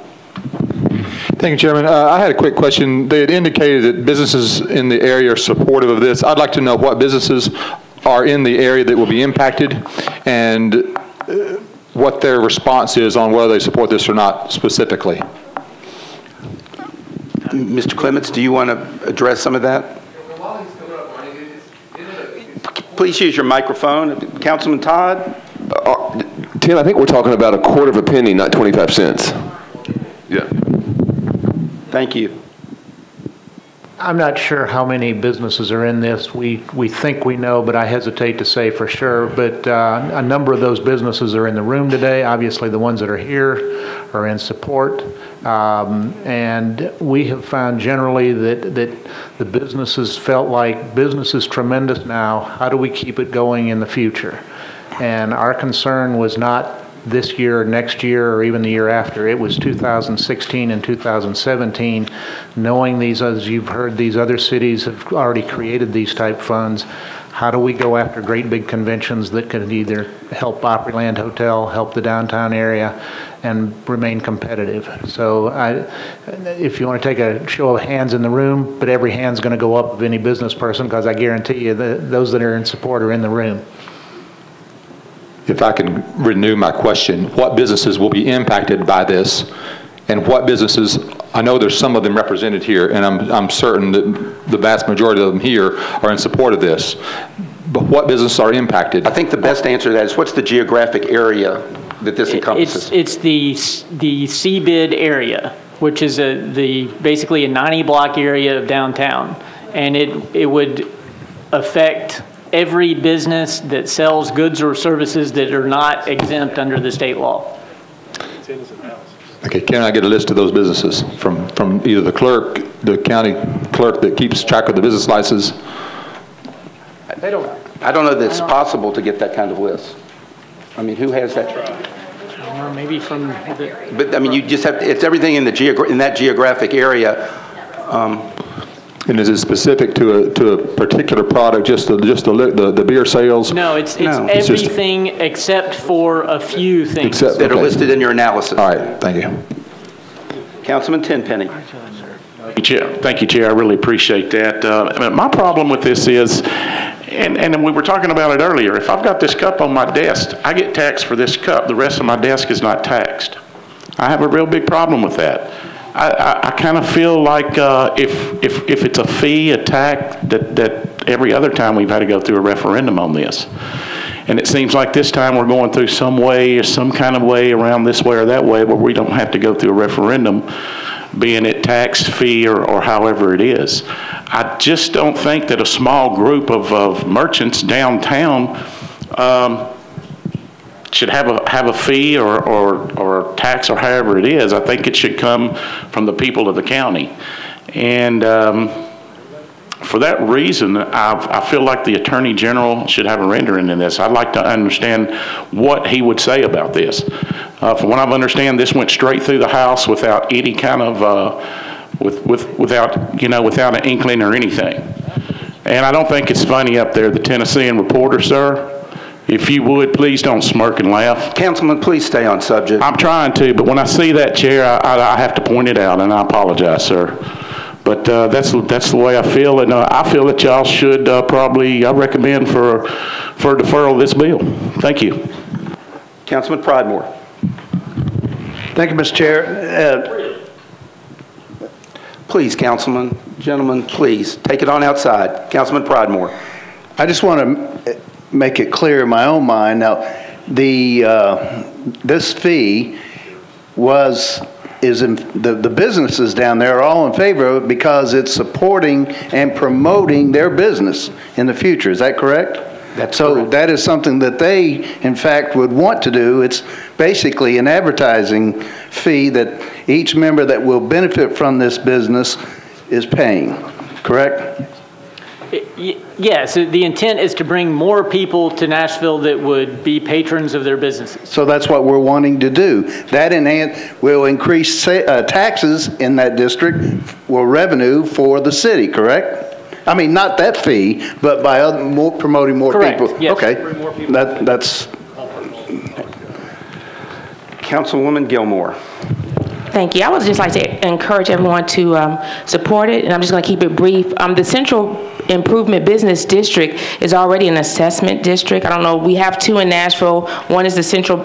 Thank you, Chairman. I had a quick question. They had indicated that businesses in the area are supportive of this. I'd like to know what businesses are in the area that will be impacted and what their response is on whether they support this or not specifically. Mr. Clements, do you want to address some of that? Please use your microphone. Councilman Todd? Tim, I think we're talking about a quart of a penny, not 25 cents. Yeah. Thank you. I'm not sure how many businesses are in this. We think we know, but I hesitate to say for sure. But a number of those businesses are in the room today. Obviously, the ones that are here are in support. And we have found generally that the businesses felt like business is tremendous now. How do we keep it going in the future? And our concern was not this year, next year, or even the year after. It was 2016 and 2017, knowing these, as you've heard, these other cities have already created these type funds. How do we go after great big conventions that could either help Opryland Hotel, help the downtown area, and remain competitive? So if you want to take a show of hands in the room, but every hand's going to go up of any business person, because I guarantee you that those that are in support are in the room. If I can renew my question, what businesses will be impacted by this, and what businesses, I know there's some of them represented here, and I'm certain that the vast majority of them here are in support of this, but what businesses are impacted? I think the best answer to that is what's the geographic area that this encompasses? It's the CBID area, which is basically a 90-block area of downtown, and it would affect every business that sells goods or services that are not exempt under the state law. Okay, can I get a list of those businesses from either the clerk, the county clerk that keeps track of the business licenses? I don't know that it's possible to get that kind of list. I mean, who has that? Maybe from the... But I mean, you just have to, it's everything in that geographic area. And is it specific to a particular product, just the beer sales? No, it's everything except for a few things that are listed in your analysis. All right, thank you. Councilman Tenpenny. Thank you, Chair. I really appreciate that. My problem with this is, and we were talking about it earlier, if I've got this cup on my desk, I get taxed for this cup. The rest of my desk is not taxed. I have a real big problem with that. I kind of feel like if it's a fee, a tax, that every other time we've had to go through a referendum on this. And it seems like this time we're going through some way or some kind of way around this way or that way where we don't have to go through a referendum, being it tax, fee, or however it is. I just don't think that a small group of merchants downtown should have a fee or tax or however it is. I think it should come from the people of the county. And for that reason, I feel like the Attorney General should have a rendering in this. I'd like to understand what he would say about this. From what I understand, this went straight through the House without any kind of, without an inkling or anything. And I don't think it's funny up there, the Tennessean Reporter, sir. If you would, please don't smirk and laugh. Councilman, please stay on subject. I'm trying to, but when I see that, Chair, I have to point it out, and I apologize, sir. But that's the way I feel, and I feel that y'all should probably, I recommend for deferral of this bill. Thank you. Councilman Pridemore. Thank you, Mr. Chair. Please, Councilman, gentlemen, please, take it on outside. Councilman Pridemore. I just want to make it clear in my own mind. Now, this fee is in the businesses down there are all in favor of it because it's supporting and promoting their business in the future. Is that correct? That's so correct. That is something that they, in fact, would want to do. It's basically an advertising fee that each member that will benefit from this business is paying. Correct? Yes, the intent is to bring more people to Nashville that would be patrons of their businesses. So that's what we're wanting to do. That will increase taxes in that district, or revenue for the city, correct? I mean, not that fee, but by promoting more Correct. people. Yes. Okay, that's. Councilwoman Gilmore. Thank you. I would just like to encourage everyone to support it, and I'm just going to keep it brief. The Central Improvement Business District is already an assessment district. I don't know, we have two in Nashville. One is the Central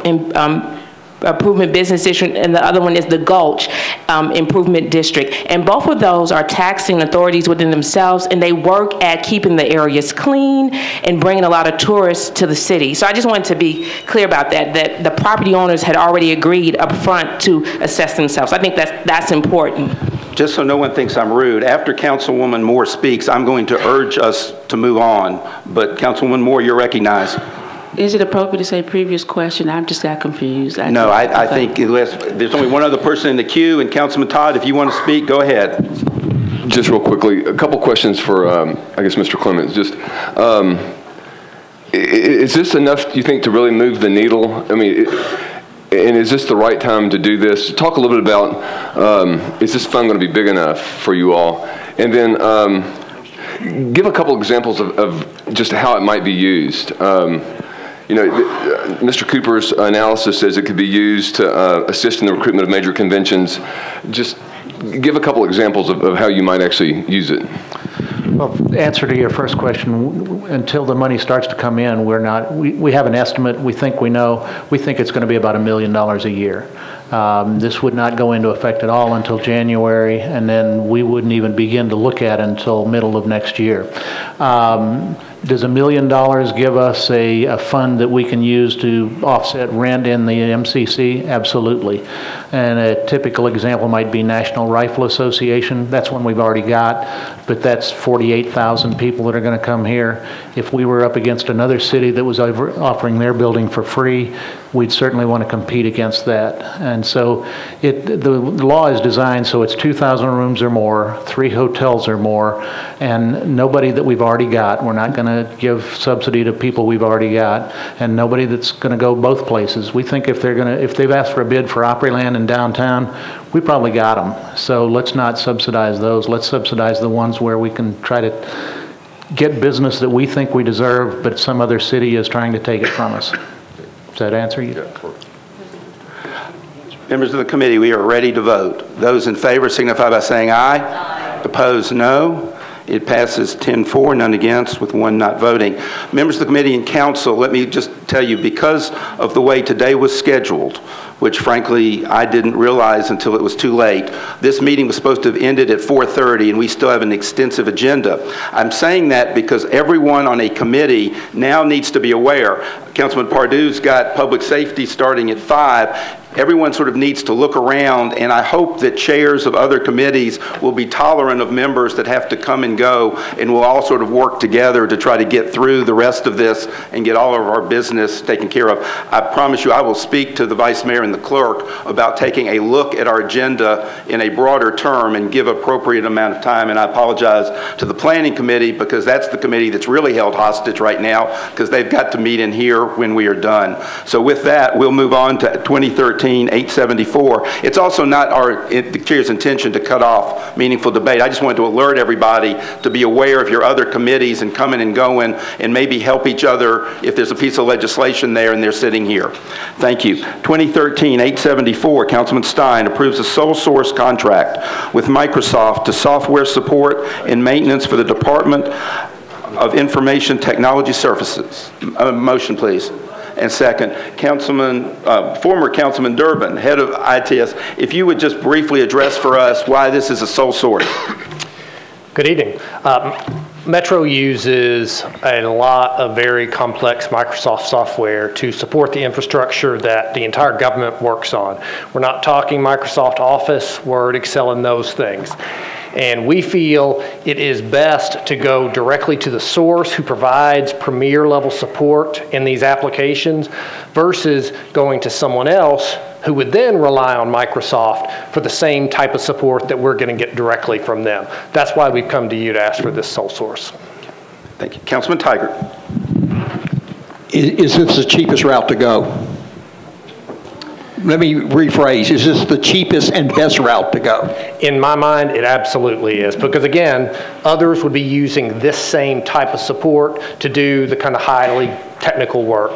Improvement Business District, and the other one is the Gulch Improvement District. And both of those are taxing authorities within themselves, and they work at keeping the areas clean and bringing a lot of tourists to the city. So I just wanted to be clear about that the property owners had already agreed up front to assess themselves. I think that's important. Just so no one thinks I'm rude, after Councilwoman Moore speaks, I'm going to urge us to move on. But Councilwoman Moore, you're recognized. Is it appropriate to say previous question? I'm just got confused. No, I think there's only one other person in the queue, and Councilman Todd, if you want to speak, go ahead. Just real quickly, a couple questions for, I guess, Mr. Clements. Just, is this enough, do you think, to really move the needle? I mean, and is this the right time to do this? Talk a little bit about, is this fund going to be big enough for you all? And then give a couple examples of just how it might be used. You know, Mr. Cooper's analysis says it could be used to assist in the recruitment of major conventions. Just give a couple examples of how you might actually use it. Well, answer to your first question, until the money starts to come in, we have an estimate, we think we know, we think it's going to be about $1 million a year. This would not go into effect at all until January, and then we wouldn't even begin to look at it until middle of next year. Does $1 million give us a fund that we can use to offset rent in the MCC? Absolutely. And a typical example might be National Rifle Association. That's one we've already got, but that's 48,000 people that are going to come here. If we were up against another city that was offering their building for free, we'd certainly want to compete against that. And so the law is designed so it's 2,000 rooms or more, 3 hotels or more, and nobody that we've already got. We're not going to give subsidy to people we've already got, and nobody that's going to go both places. We think if they've asked for a bid for Opryland in downtown, we probably got them. So let's not subsidize those. Let's subsidize the ones where we can try to get business that we think we deserve, but some other city is trying to take it from us. Does that answer you? Yeah. Members of the committee, we are ready to vote. Those in favor signify by saying aye. Aye. Opposed, no. It passes 10-4, none against, with 1 not voting. Members of the committee and council, let me just tell you, because of the way today was scheduled, which frankly I didn't realize until it was too late, this meeting was supposed to have ended at 4:30, and we still have an extensive agenda. I'm saying that because everyone on a committee now needs to be aware. Councilman Pardue's got public safety starting at 5. Everyone sort of needs to look around, and I hope that chairs of other committees will be tolerant of members that have to come and go, and we'll all sort of work together to try to get through the rest of this and get all of our business taken care of. I promise you I will speak to the Vice Mayor and the clerk about taking a look at our agenda in a broader term and give appropriate amount of time, and I apologize to the Planning Committee because that's the committee that's really held hostage right now because they've got to meet in here when we are done. So with that, we'll move on to 2013-874. It's also not the chair's intention to cut off meaningful debate. I just wanted to alert everybody to be aware of your other committees and coming and going and maybe help each other if there's a piece of legislation there and they're sitting here. Thank you. 2013-874, Councilman Stein approves a sole source contract with Microsoft to software support and maintenance for the Department of Information Technology Services. Motion, please. And second, former Councilman Durbin, head of ITS, if you would just briefly address for us why this is a sole source. Good evening. Metro uses a lot of very complex Microsoft software to support the infrastructure that the entire government works on. We're not talking Microsoft Office, Word, Excel, and those things. And we feel it is best to go directly to the source who provides premier level support in these applications versus going to someone else who would then rely on Microsoft for the same type of support that we're going to get directly from them. That's why we've come to you to ask for this sole source. Thank you. Councilman Tiger. Is this the cheapest route to go? Let me rephrase. Is this the cheapest and best route to go? In my mind, it absolutely is. Because again, others would be using this same type of support to do the kind of highly technical work.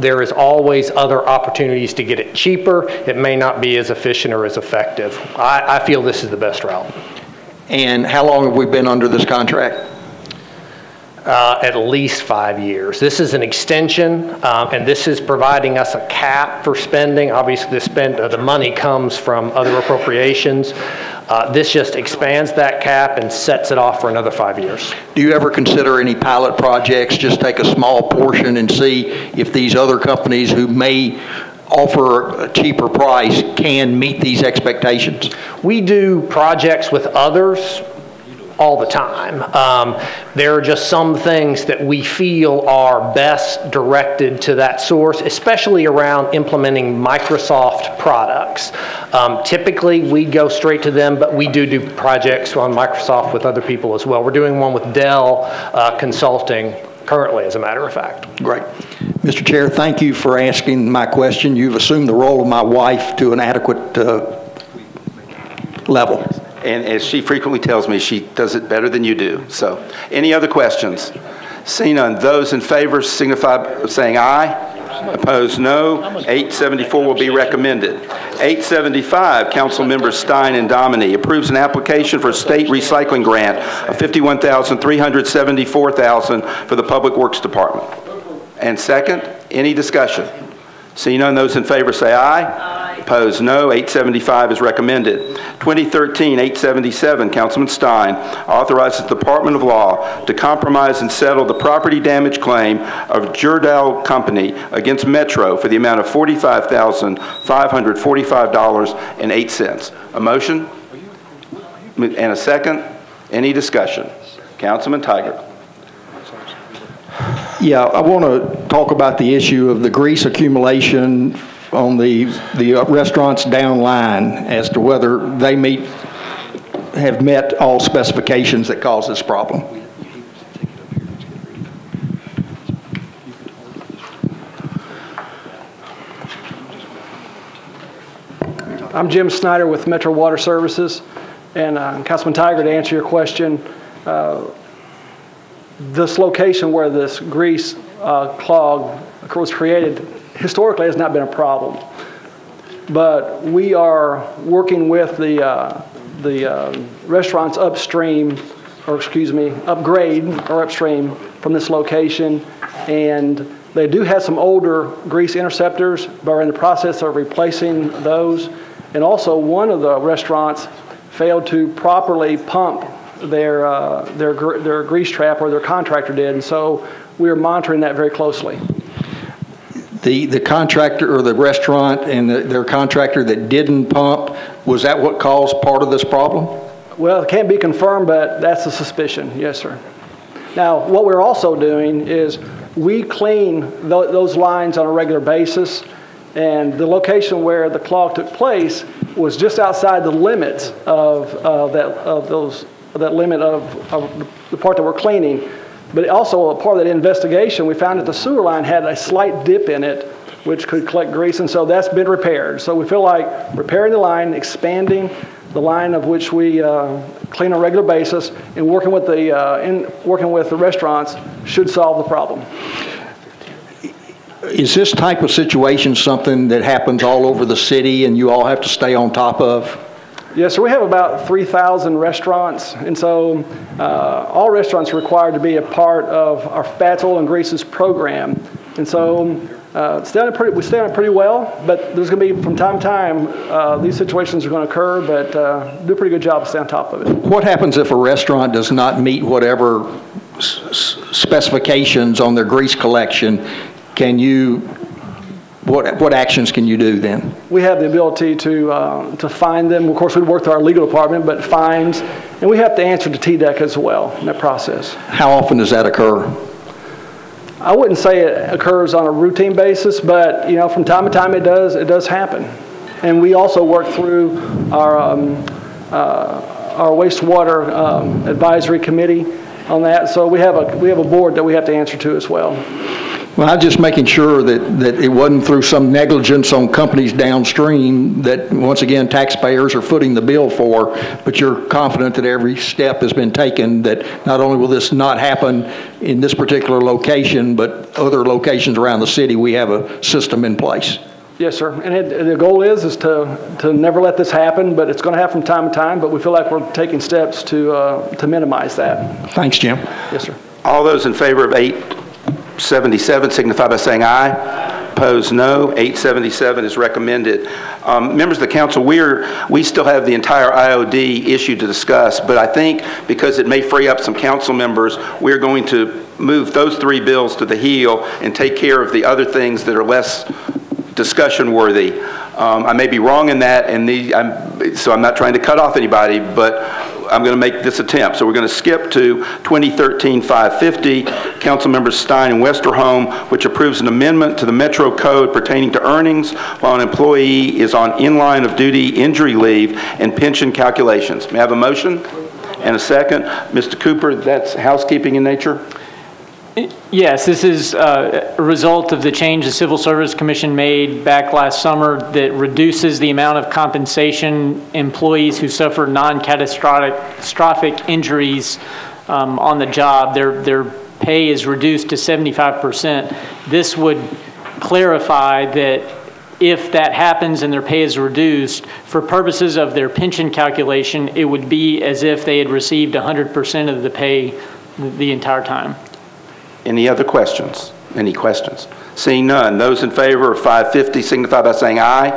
There is always other opportunities to get it cheaper. It may not be as efficient or as effective. I feel this is the best route. And how long have we been under this contract? At least 5 years. This is an extension, and this is providing us a cap for spending. Obviously, the money comes from other appropriations. This just expands that cap and sets it off for another 5 years. Do you ever consider any pilot projects, just take a small portion and see if these other companies who may offer a cheaper price can meet these expectations? We do projects with others all the time. There are just some things that we feel are best directed to that source, especially around implementing Microsoft products. Typically, we go straight to them, but we do projects on Microsoft with other people as well. We're doing one with Dell Consulting currently, as a matter of fact. Great. Mr. Chair, thank you for asking my question. You've assumed the role of my wife to an adequate level. And as she frequently tells me, she does it better than you do. So, any other questions? Seeing none, those in favor signify by saying aye. Opposed, no. 874 will be recommended. 875, Council Members Stein and Dominy approves an application for a state recycling grant of $51,374,000 for the Public Works Department. And second, any discussion? Seeing none, those in favor say aye. Aye. Opposed, no. 875 is recommended. 2013-877, Councilman Stein authorizes the Department of Law to compromise and settle the property damage claim of Jerdal Company against Metro for the amount of $45,545.08. A motion? And a second? Any discussion? Councilman Tiger. Yeah, I want to talk about the issue of the grease accumulation on the restaurants downline as to whether they have met all specifications that cause this problem. I'm Jim Snyder with Metro Water Services, and Councilman Tiger, to answer your question, this location where this grease clog was created historically has not been a problem. But we are working with the restaurants upstream, or excuse me, upgrade or upstream from this location, and they do have some older grease interceptors, but are in the process of replacing those. And also, one of the restaurants failed to properly pump their grease trap, or their contractor did, and so we are monitoring that very closely. The contractor or the restaurant and their contractor that didn't pump, was that what caused part of this problem? Well, it can't be confirmed, but that's a suspicion, yes, sir. Now, what we're also doing is we clean those lines on a regular basis, and the location where the clog took place was just outside the limits of that limit of the part that we're cleaning. But also, a part of that investigation, we found that the sewer line had a slight dip in it, which could collect grease, and so that's been repaired. So we feel like repairing the line, expanding the line of which we clean on a regular basis, and working with the restaurants should solve the problem. Is this type of situation something that happens all over the city and you all have to stay on top of? Yes, so we have about 3,000 restaurants, and so all restaurants are required to be a part of our Fats, Oil, and Greases program. And so we stay on it pretty well, but there's going to be, from time to time, these situations are going to occur, but do a pretty good job of staying on top of it. What happens if a restaurant does not meet whatever specifications on their grease collection? What actions can you do then? We have the ability to fine them. Of course, we work with our legal department, but fines, and we have to answer to TDEC as well in that process. How often does that occur? I wouldn't say it occurs on a routine basis, but from time to time it does happen. And we also work through our wastewater advisory committee, on that. So we have a board that we have to answer to as well. Well, I'm just making sure that it wasn't through some negligence on companies downstream that, once again, taxpayers are footing the bill for, but you're confident that every step has been taken, that not only will this not happen in this particular location, but other locations around the city, we have a system in place. Yes, sir. And the goal is to never let this happen, but it's going to happen from time to time, but we feel like we're taking steps to minimize that. Thanks, Jim. Yes, sir. All those in favor of 877 signify by saying aye. Opposed, no. 877 is recommended. Members of the council, we still have the entire IOD issue to discuss, but I think because it may free up some council members, we're going to move those 3 bills to the heel and take care of the other things that are less discussion worthy. I may be wrong in that, so I'm not trying to cut off anybody, but I'm going to make this attempt. So we're going to skip to 2013-550, Council Members Stein and Westerholm, which approves an amendment to the Metro Code pertaining to earnings while an employee is on in-line of duty injury leave and pension calculations. May I have a motion and a second? Mr. Cooper, that's housekeeping in nature? Yes, this is a result of the change the Civil Service Commission made back last summer that reduces the amount of compensation employees who suffer non-catastrophic injuries on the job. Their pay is reduced to 75%. This would clarify that if that happens and their pay is reduced, for purposes of their pension calculation, it would be as if they had received 100% of the pay the entire time. Any other questions? Any questions? Seeing none, those in favor of 550 signify by saying aye.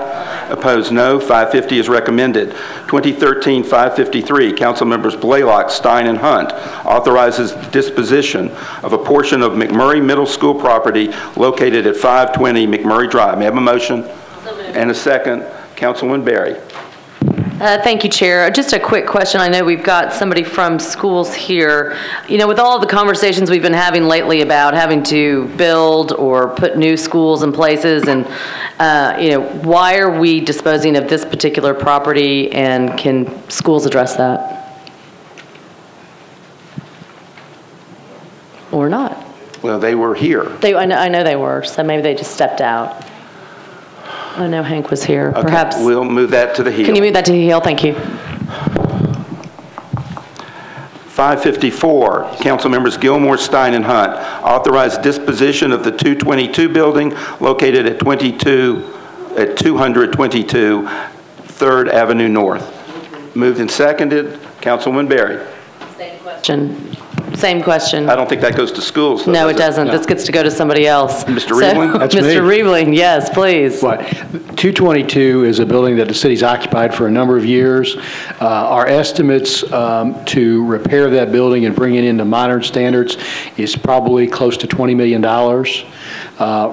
Opposed, no. 550 is recommended. 2013-553, Council Members Blaylock, Stein, and Hunt authorizes disposition of a portion of McMurray Middle School property located at 520 McMurray Drive. May I have a motion and a second? Councilwoman Berry. Thank you, Chair. Just a quick question. I know we've got somebody from schools here. You know, with all of the conversations we've been having lately about having to build or put new schools in places, and you know, why are we disposing of this particular property, and can schools address that? Or not? Well, they were here. I know they were, so maybe they just stepped out. I know Hank was here. Okay, perhaps we'll move that to the heel. Can you move that to the heel? Thank you. 554, Council Members Gilmore, Stein, and Hunt authorize disposition of the 222 building located at 222 3rd Avenue North. Moved and seconded. Councilwoman Berry. Same question. Same question. I don't think that goes to schools, though, No, it does doesn't. No. This gets to go to somebody else. Mr. Riebling? That's me. Mr. Riebling, yes, please. What? 222 is a building that the city's occupied for a number of years. Our estimates to repair that building and bring it into modern standards is probably close to $20 million.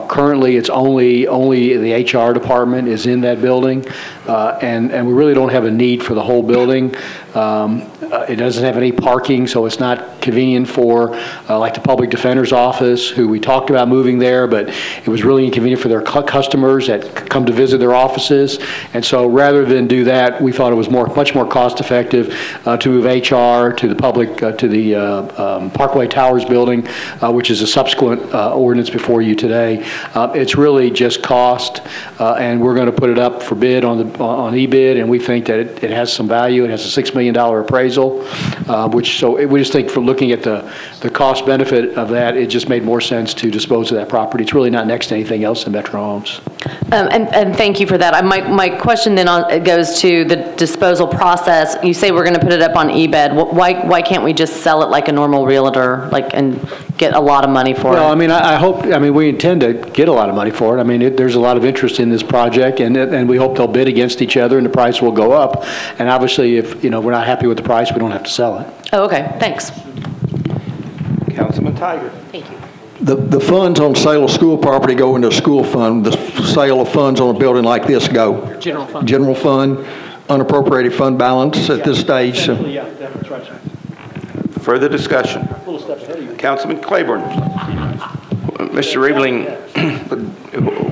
Currently, it's only the HR department is in that building, and we really don't have a need for the whole building. It doesn't have any parking, so it's not convenient for like the public defender's office, who we talked about moving there, but it was really inconvenient for their customers that come to visit their offices. And so rather than do that, we thought it was much more cost effective to move HR to the public, to the Parkway Towers building, which is a subsequent ordinance before you today. It's really just cost, and we're going to put it up for bid on eBid, and we think that it has some value. It has a $6 million appraisal, we just think from looking at the cost benefit of that, it just made more sense to dispose of that property. It's really not next to anything else in Metro Homes. And thank you for that. My question then goes to the disposal process. You say we're going to put it up on eBid. Why can't we just sell it like a normal realtor, and get a lot of money for it? Well, I mean, we intend to get a lot of money for it. I mean, there's a lot of interest in this project, and we hope they'll bid against each other, and the price will go up. And obviously, if we're not happy with the price, we don't have to sell it. Oh, okay. Thanks. Councilman Tiger. Thank you. The funds on sale of school property go into a school fund. The sale of funds on a building like this go General fund. General fund, unappropriated fund balance at this stage. So. Yeah, that's right. Further discussion. A little step ahead of you. Councilman Claiborne. Mr. Riebling,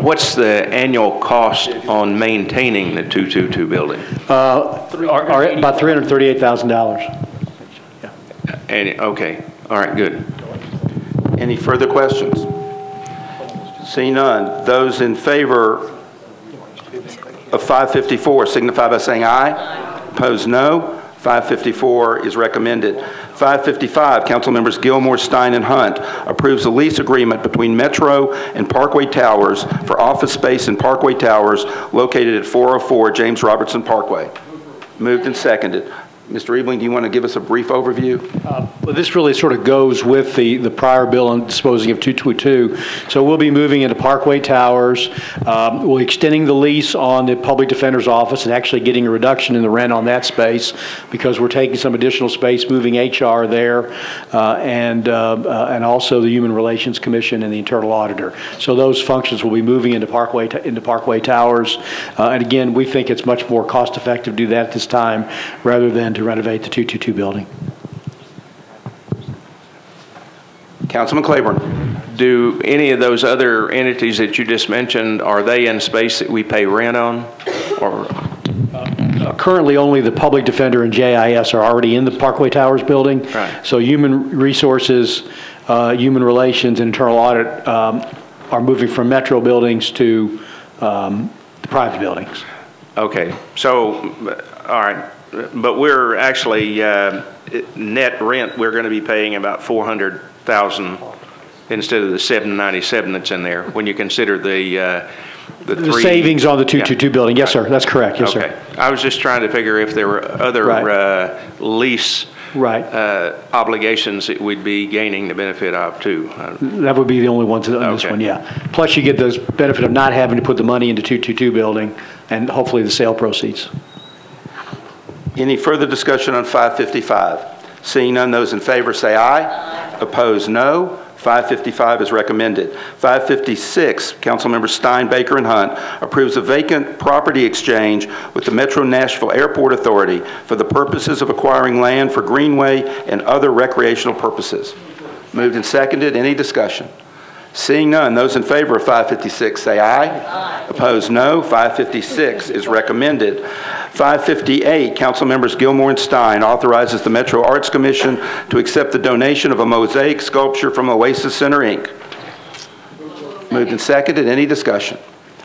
what's the annual cost on maintaining the 222 building? About $338,000. And okay, All right, good. Any further questions? Seeing none, those in favor of 554 signify by saying aye. Opposed, no. 554 is recommended. 555, Council Members Gilmore, Stein, and Hunt approves a lease agreement between Metro and Parkway Towers for office space in Parkway Towers located at 404 James Robertson Parkway. Moved and seconded. Mr. Ebling, do you want to give us a brief overview? Well, this really sort of goes with the prior bill on disposing of 222. So we'll be moving into Parkway Towers. We're extending the lease on the Public Defender's Office and actually getting a reduction in the rent on that space because we're taking some additional space, moving HR there, and also the Human Relations Commission and the Internal Auditor. So those functions will be moving into Parkway Towers. And again, we think it's much more cost-effective to do that at this time rather than to renovate the 222 building. Councilman Claiborne. Do any of those other entities that you just mentioned, are they in space that we pay rent on? Or currently only the Public Defender and JIS are already in the Parkway Towers building. Right. So Human Resources, Human Relations, and Internal Audit are moving from Metro buildings to the private buildings. Okay, so, all right. But we're actually, net rent, we're going to be paying about $400,000 instead of the $797 that's in there, when you consider the savings on the 222 building. Yes, sir. That's correct. Yes, okay. Sir. I was just trying to figure if there were other lease obligations that we'd be gaining the benefit of, too. That would be the only ones on this one, yeah. Plus, you get the benefit of not having to put the money into 222 building and hopefully the sale proceeds. Any further discussion on 555? Seeing none, those in favor say aye. Aye. Opposed, no. 555 is recommended. 556, Councilmembers Stein, Baker, and Hunt approves a vacant property exchange with the Metro Nashville Airport Authority for the purposes of acquiring land for greenway and other recreational purposes. Moved and seconded. Any discussion? Seeing none, those in favor of 556 say aye. Aye. Opposed, no. 556 is recommended. 558, Council Members Gilmore and Stein authorizes the Metro Arts Commission to accept the donation of a mosaic sculpture from Oasis Center, Inc. Moved and seconded. Any discussion?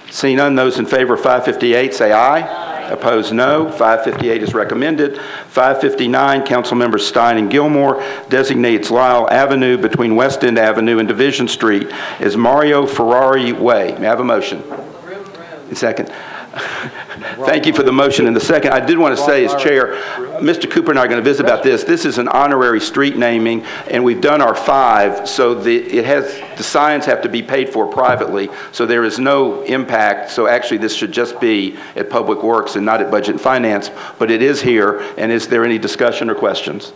Seeing none, those in favor of 558 say aye. Aye. Opposed, no. 558 is recommended. 559, Council Members Stein and Gilmore designates Lyle Avenue between West End Avenue and Division Street as Mario Ferrari Way. May I have a motion? Second. Thank you for the motion and the second. I did want to say as chair, Mr. Cooper and I are going to visit about this. This is an honorary street naming, and we've done our 5, so the signs have to be paid for privately, so there is no impact. So actually this should just be at Public Works and not at Budget and Finance, but it is here. And is there any discussion or questions?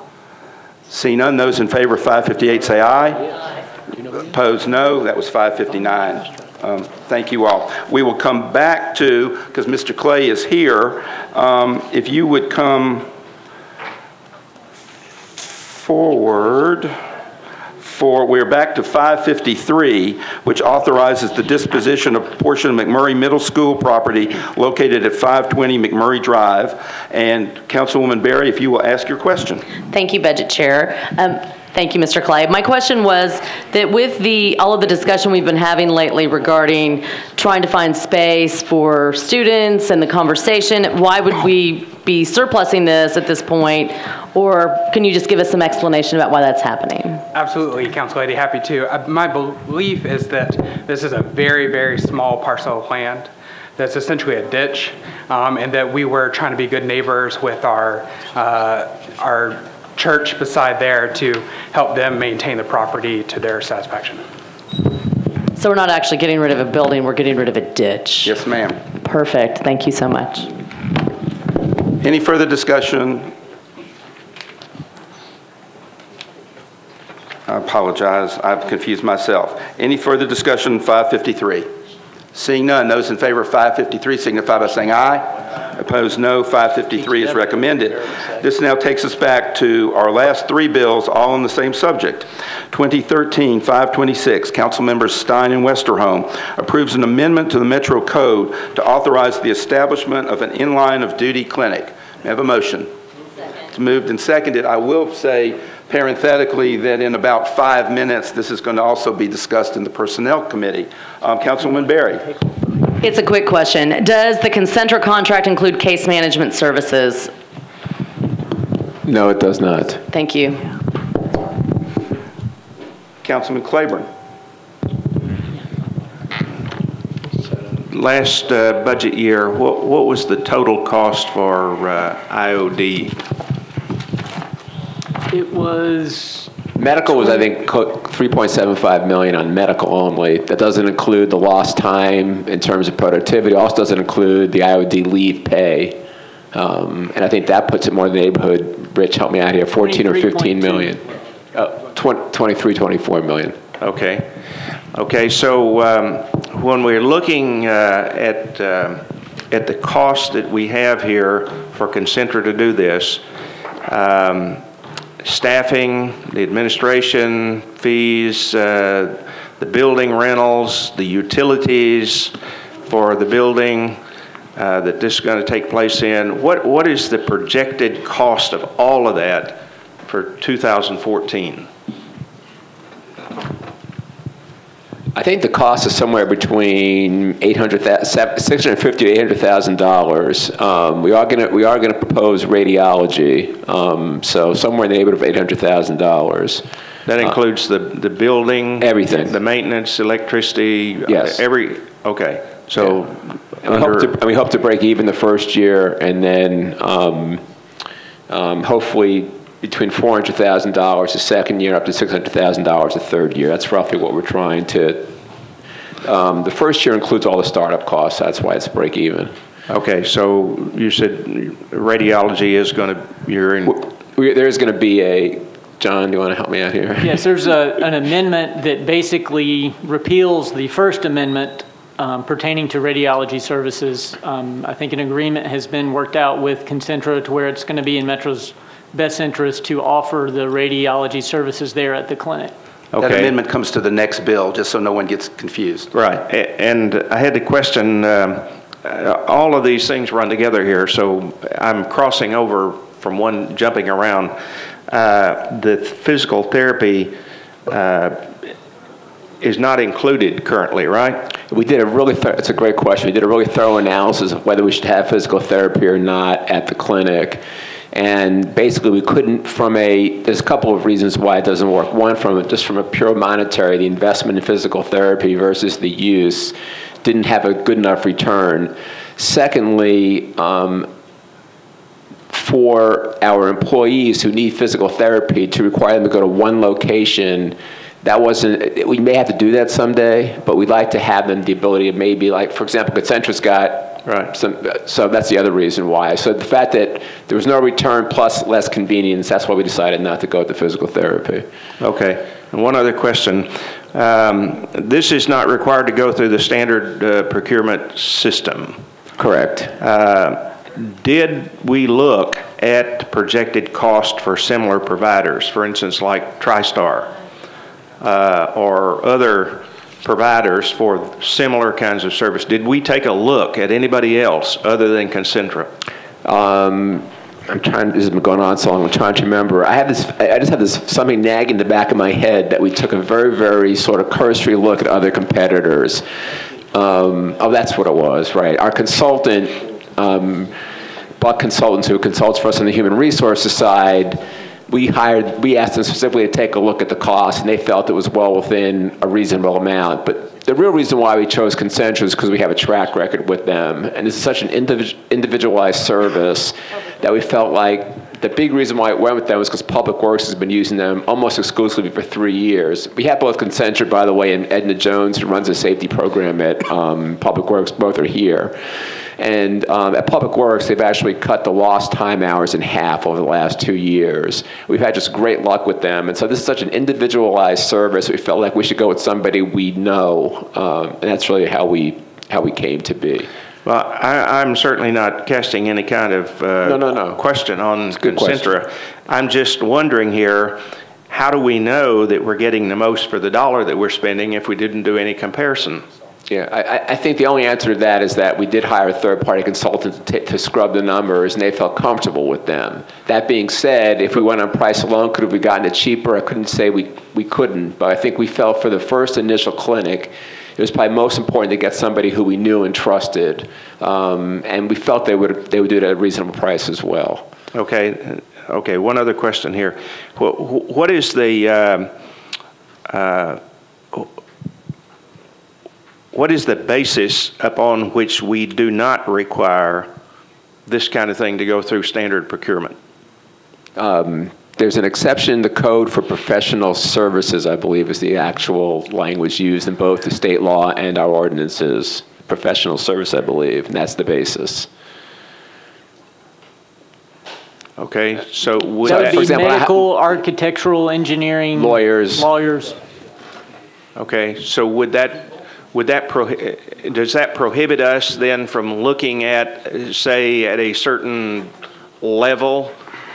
Seeing none, those in favor of 558 say aye. Opposed, no. That was 559. Thank you all. We will come back to, because Mr. Clay is here, if you would come forward we're back to 553, which authorizes the disposition of a portion of McMurray Middle School property located at 520 McMurray Drive. And Councilwoman Berry, if you will ask your question. Thank you, Budget Chair. Thank you, Mr. Clay. My question was that with all of the discussion we've been having lately regarding trying to find space for students and the conversation, why would we be surplusing this at this point? Or can you just give us some explanation about why that's happening? Absolutely, Council Lady, happy to. My belief is that this is a very, very small parcel of land that's essentially a ditch, and that we were trying to be good neighbors with our church beside there to help them maintain the property to their satisfaction. So we're not actually getting rid of a building, we're getting rid of a ditch. Yes, ma'am. Perfect. Thank you so much. Any further discussion? I apologize. I've confused myself. Any further discussion on 553? Seeing none, those in favor of 553 signify by saying aye. Opposed, no. 553 is recommended. This now takes us back to our last 3 bills, all on the same subject. 2013-526, Council Members Stein and Westerholm approves an amendment to the Metro Code to authorize the establishment of an in-line of duty clinic. May I have a motion? It's moved and seconded. I will say parenthetically that in about 5 minutes, this is going to also be discussed in the Personnel Committee. Councilwoman Berry. It's a quick question. Does the Concentra contract include case management services? No, it does not. Thank you. Councilman Claiborne. Last budget year, what was the total cost for IOD? It was... Medical was, I think, 3.75 million on medical only. That doesn't include the lost time in terms of productivity. It also doesn't include the IOD leave pay. And I think that puts it more in the neighborhood, Rich, help me out here, 14 or 15 million. 23, 24 million. Okay. Okay, so when we're looking at the cost that we have here for Concentra to do this, staffing, the administration fees, the building rentals, the utilities for the building that this is going to take place in, what is the projected cost of all of that for 2014? I think the cost is somewhere between $650,000 to $800,000. We are gonna propose radiology, so somewhere in the neighborhood of $800,000. That includes the building, everything, the maintenance, electricity, yes, Okay, so and we hope to break even the first year, and then hopefully between $400,000 the second year, up to $600,000 the third year. That's roughly what we're trying to. The first year includes all the startup costs. That's why it's break even. Okay, so you said radiology is going to, there's going to be a, John, do you want to help me out here? Yes, there's an amendment that basically repeals the First Amendment pertaining to radiology services. I think an agreement has been worked out with Concentra to where it's going to be in Metro's best interest to offer the radiology services there at the clinic. Okay. That amendment comes to the next bill, just so no one gets confused. Right, and I had to question, all of these things run together here, so I'm crossing over from one, jumping around. The physical therapy is not included currently, right? We did a really, it's a great question. We did a really thorough analysis of whether we should have physical therapy or not at the clinic. And basically we couldn't there's a couple of reasons why it doesn't work. One, just from a pure monetary, the investment in physical therapy versus the use didn't have a good enough return. Secondly, for our employees who need physical therapy, to require them to go to one location, we may have to do that someday, but we'd like to have them the ability of maybe, like, for example, Concentra's got, right, so that's the other reason why. So the fact that there was no return plus less convenience, that's why we decided not to go with the physical therapy. Okay, and one other question. This is not required to go through the standard procurement system. Correct. Did we look at projected cost for similar providers, for instance, like TriStar or other providers for similar kinds of service? Did we take a look at anybody else other than Concentra? This has been going on so long, I'm trying to remember. I just have this something nagging in the back of my head that we took a very, very sort of cursory look at other competitors. Oh, that's what it was, right. Our consultant, Buck Consultants, who consults for us on the human resources side, we asked them specifically to take a look at the cost, and they felt it was well within a reasonable amount. But the real reason why we chose Concentra is because we have a track record with them, and it's such an individualized service that we felt like the big reason why it went with them was because Public Works has been using them almost exclusively for 3 years. We have both Concentra, by the way, and Edna Jones, who runs a safety program at Public Works. Both are here. And at Public Works, they've actually cut the lost time hours in half over the last 2 years. We've had just great luck with them. And so this is such an individualized service. We felt like we should go with somebody we know. And that's really how we came to be. Well, I'm certainly not casting any kind of question on Concentra. I'm just wondering here, how do we know that we're getting the most for the dollar that we're spending if we didn't do any comparison? Yeah, I think the only answer to that is that we did hire a third-party consultant to scrub the numbers, and they felt comfortable with them. That being said, if we went on price alone, could have we gotten it cheaper? I couldn't say we couldn't, but I think we felt for the first initial clinic, it was probably most important to get somebody who we knew and trusted, and we felt they would do it at a reasonable price as well. Okay. Okay. One other question here. What is the what is the basis upon which we do not require this kind of thing to go through standard procurement? There's an exception in the code for professional services, I believe, is the actual language used in both the state law and our ordinances. Professional service, I believe, and that's the basis. Okay, so would that would be for example, medical, architectural, engineering, lawyers. Okay, so does that prohibit us then from looking at, say, at a certain level?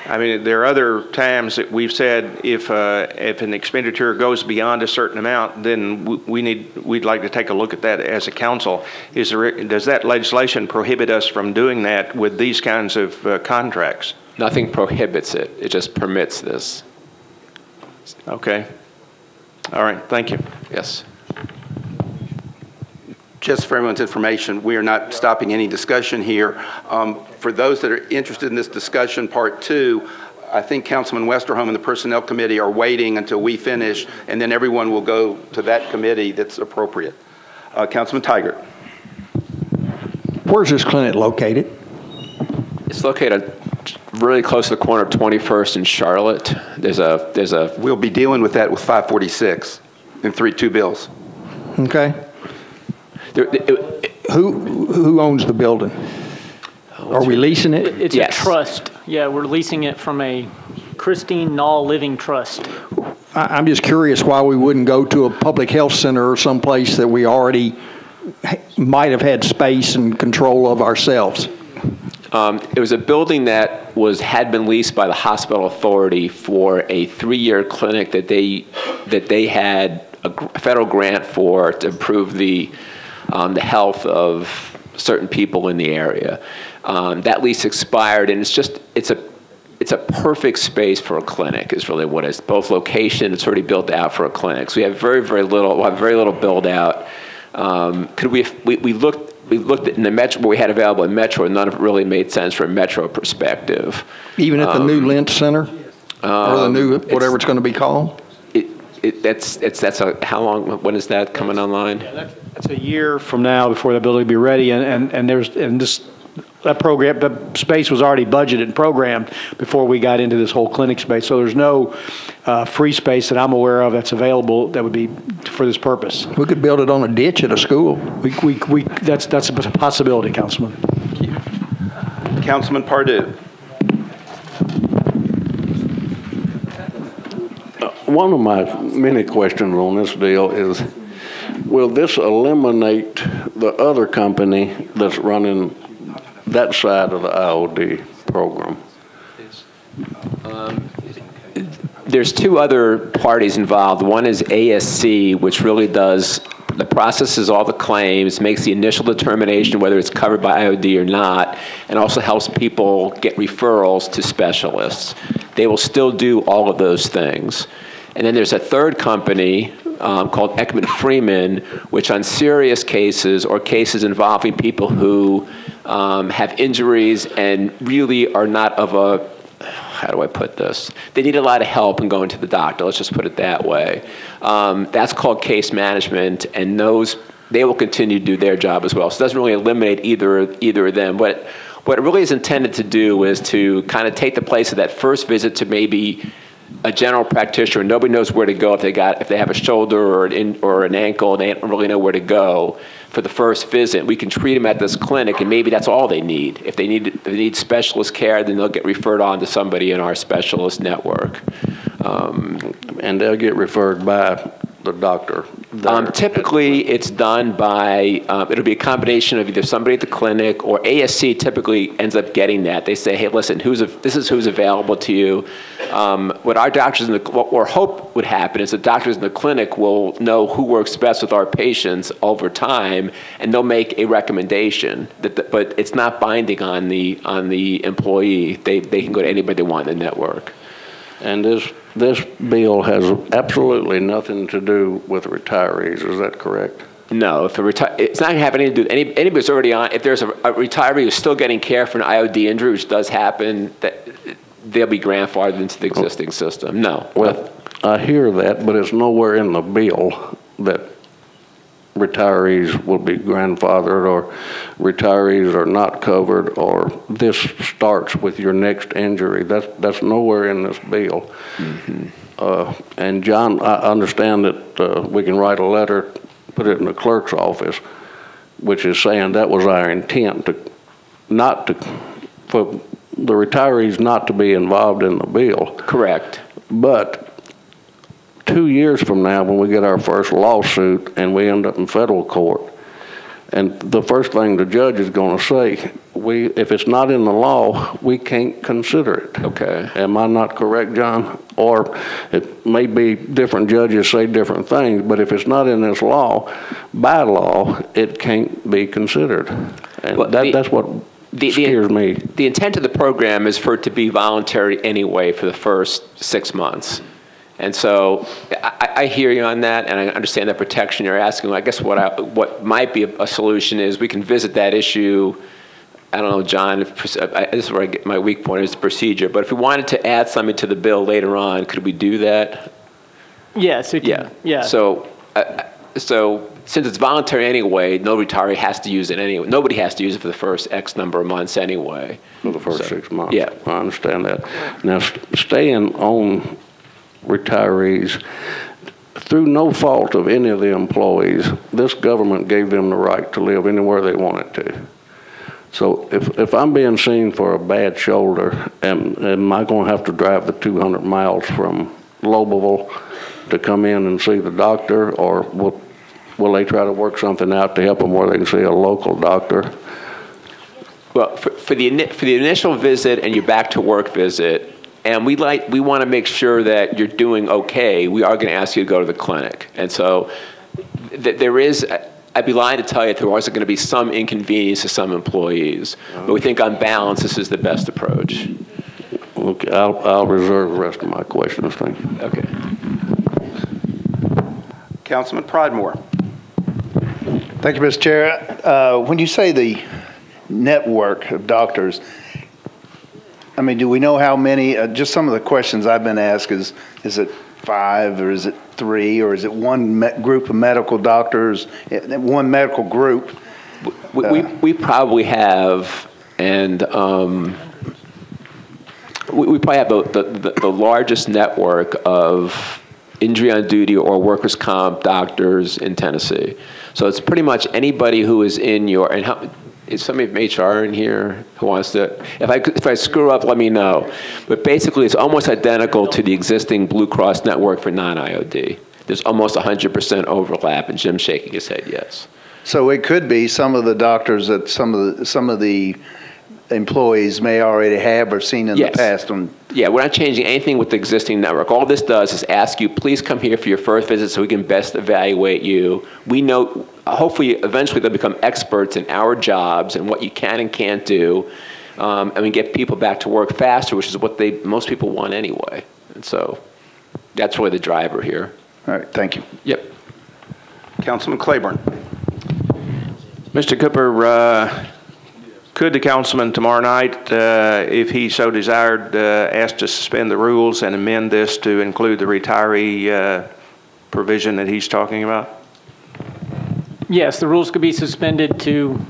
I mean, there are other times that we've said if an expenditure goes beyond a certain amount, then we'd like to take a look at that as a council. Does that legislation prohibit us from doing that with these kinds of contracts? Nothing prohibits it. It just permits this. Okay. All right. Thank you. Yes. Just for everyone's information, we are not stopping any discussion here. For those that are interested in this discussion, part 2, I think Councilman Westerholm and the Personnel Committee are waiting until we finish, and then everyone will go to that committee that's appropriate. Councilman Tiger. Where's this clinic located? It's located really close to the corner of 21st and Charlotte. There's a. We'll be dealing with that with 546 and 2 bills. Okay. Who owns the building? Are we leasing it? It's a trust. Yeah, we're leasing it from a Christine Nall Living Trust. I'm just curious why we wouldn't go to a public health center or someplace that we already might have had space and control of ourselves. It was a building that had been leased by the hospital authority for a 3-year clinic that they had a federal grant for to improve the health of certain people in the area. That lease expired, and it's a perfect space for a clinic. Is really what it is. Both location, it's already built out for a clinic. So we have very little build out. We looked at in the metro what we had available in Metro, and none of it really made sense from a Metro perspective. Even at the new Lent Center, or the new whatever it's going to be called. How long? When is that coming online? Yeah, that's a year from now before the building will be ready, that program, the space was already budgeted and programmed before we got into this whole clinic space. So there's no free space that I'm aware of that's available that would be for this purpose. We could build it on a ditch at a school. That's a possibility, Councilman. Councilman Pardue. One of my many questions on this deal is, will this eliminate the other company that's running that side of the IOD program? There's 2 other parties involved. One is ASC, which really processes all the claims, makes the initial determination whether it's covered by IOD or not, and also helps people get referrals to specialists. They will still do all of those things. And then there's a third company called Ekman Freeman, which on serious cases or cases involving people who have injuries and really are not of a, how do I put this? They need a lot of help in going to the doctor, let's just put it that way. That's called case management, and they will continue to do their job as well. So it doesn't really eliminate either of them. What it really is intended to do is to kind of take the place of that first visit to maybe a general practitioner. Nobody knows where to go if they have a shoulder or an ankle, and they don't really know where to go for the first visit. We can treat them at this clinic, and maybe that's all they need. If they need specialist care, then they'll get referred on to somebody in our specialist network. And they'll get referred by the doctor? Typically, it's done by, it'll be a combination of either somebody at the clinic or ASC typically ends up getting that. They say, hey, listen, this is who's available to you. What we hope would happen is the doctors in the clinic will know who works best with our patients over time, and they'll make a recommendation. But it's not binding on the employee. They can go to anybody they want in the network. And this bill has absolutely nothing to do with retirees, is that correct? No, it's not going to have anything to do with anybody who's already on. If there's a retiree who's still getting care for an IOD injury, which does happen, they'll be grandfathered into the existing system. No. Well, I hear that, but it's nowhere in the bill that retirees will be grandfathered or retirees are not covered or this starts with your next injury. That's nowhere in this bill. Mm-hmm. And John, I understand that we can write a letter, put it in the clerk's office, which is saying that was our intent for the retirees not to be involved in the bill. Correct. But 2 years from now, when we get our first lawsuit and we end up in federal court, and the first thing the judge is going to say, if it's not in the law, we can't consider it. Okay. Am I not correct, John? Or it may be different judges say different things, but if it's not in this law, by law, it can't be considered. And well, that's what scares me. The intent of the program is for it to be voluntary anyway for the first 6 months. And so I hear you on that, and I understand that protection you're asking. I guess what might be a solution is we can visit that issue. I don't know, John, this is where I get my weak point is the procedure. But if we wanted to add something to the bill later on, could we do that? Yes. Yeah. So since it's voluntary anyway, no retiree has to use it anyway. Nobody has to use it for the first X number of months anyway. For the first 6 months. Yeah. I understand that. Now, staying on retirees, through no fault of any of the employees, this government gave them the right to live anywhere they wanted to. So if I'm being seen for a bad shoulder, am I going to have to drive the 200 miles from Loboville to come in and see the doctor, or will they try to work something out to help them where they can see a local doctor? Well, for the initial visit and your back to work visit, and we want to make sure that you're doing okay, we are going to ask you to go to the clinic. And so there is, I'd be lying to tell you there was going to be some inconvenience to some employees. But we think on balance, this is the best approach. Okay, I'll reserve the rest of my questions. Thank you. Okay. Councilman Pridemore. Thank you, Mr. Chair. When you say the network of doctors, I mean, do we know how many, just some of the questions I've been asked is it 5 or is it 3 or is it one group of medical doctors, one medical group? We probably have, and we probably have the largest network of injury on duty or workers' comp doctors in Tennessee. So it's pretty much anybody who is in your, and how, is somebody from HR in here who wants to? If I screw up, let me know. But basically, it's almost identical to the existing Blue Cross network for non-IOD. There's almost 100% overlap, and Jim's shaking his head yes. So it could be some of the doctors that some of the employees may already have or seen in the past. Yeah, we're not changing anything with the existing network. All this does is ask you, please come here for your first visit so we can best evaluate you. We know, hopefully, eventually they'll become experts in our jobs and what you can and can't do, and we get people back to work faster, which is what most people want anyway. And so that's really the driver here. All right, thank you. Yep. Councilman Claiborne. Mr. Cooper, could the councilman tomorrow night, if he so desired, ask to suspend the rules and amend this to include the retiree provision that he's talking about? Yes, the rules could be suspended to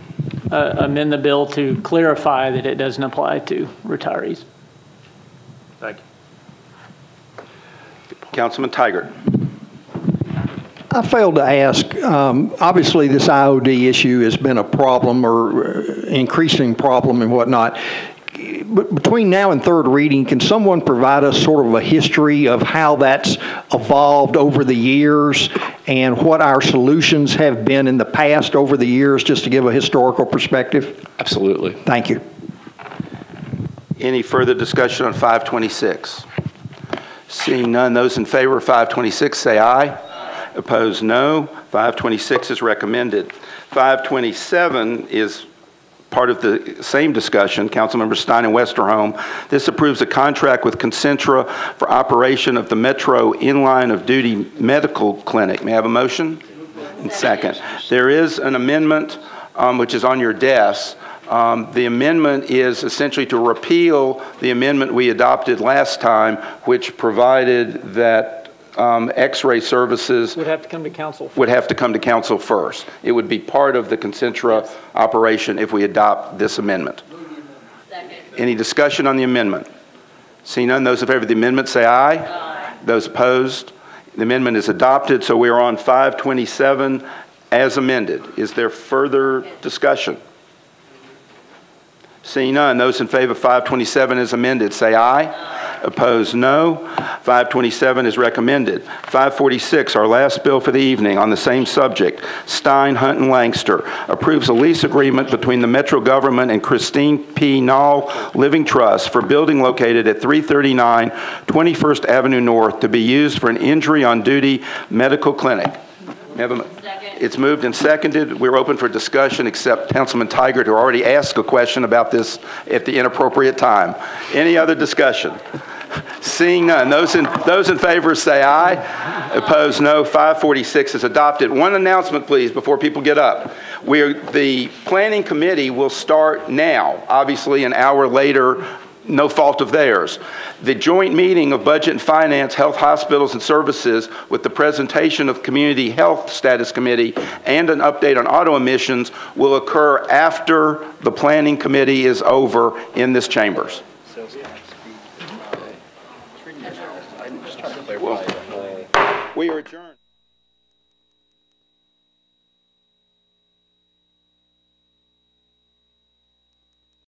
amend the bill to clarify that it doesn't apply to retirees. Thank you. Councilman Tigert. I failed to ask, obviously this IOD issue has been a problem or increasing problem and whatnot. between now and third reading, can someone provide us sort of a history of how that's evolved over the years and what our solutions have been in the past over the years, just to give a historical perspective? Absolutely. Thank you. Any further discussion on 526? Seeing none, those in favor of 526 say aye. Opposed, no. 526 is recommended. 527 is part of the same discussion. Councilmember Stein and Westerholm. This approves a contract with Concentra for operation of the Metro Inline of Duty Medical Clinic. May I have a motion? And second. There is an amendment which is on your desk. The amendment is essentially to repeal the amendment we adopted last time, which provided that X-ray services would have to come to council. Would have to come to council first. It would be part of the Concentra operation if we adopt this amendment. Second. Any discussion on the amendment? Seeing none, those in favor of the amendment say aye. Aye. Those opposed, the amendment is adopted. So we are on 527 as amended. Is there further discussion? Seeing none, those in favor of 527 as amended say aye. Aye. Opposed, no. 527 is recommended. 546, our last bill for the evening on the same subject. Stein, Hunt, and Langster approves a lease agreement between the Metro government and Christine P. Nall Living Trust for building located at 339 21st Avenue North to be used for an injury on duty medical clinic. It's moved and seconded. We're open for discussion, except Councilman Tigert, who already asked a question about this at the inappropriate time. Any other discussion? Seeing none, those in favor say aye. Opposed, no. 546 is adopted. One announcement, please, before people get up. The Planning Committee will start now, obviously an hour later, no fault of theirs. The joint meeting of Budget and Finance, Health, Hospitals, and Services with the presentation of Community Health Status Committee and an update on auto emissions will occur after the Planning Committee is over in this chambers. We are adjourned.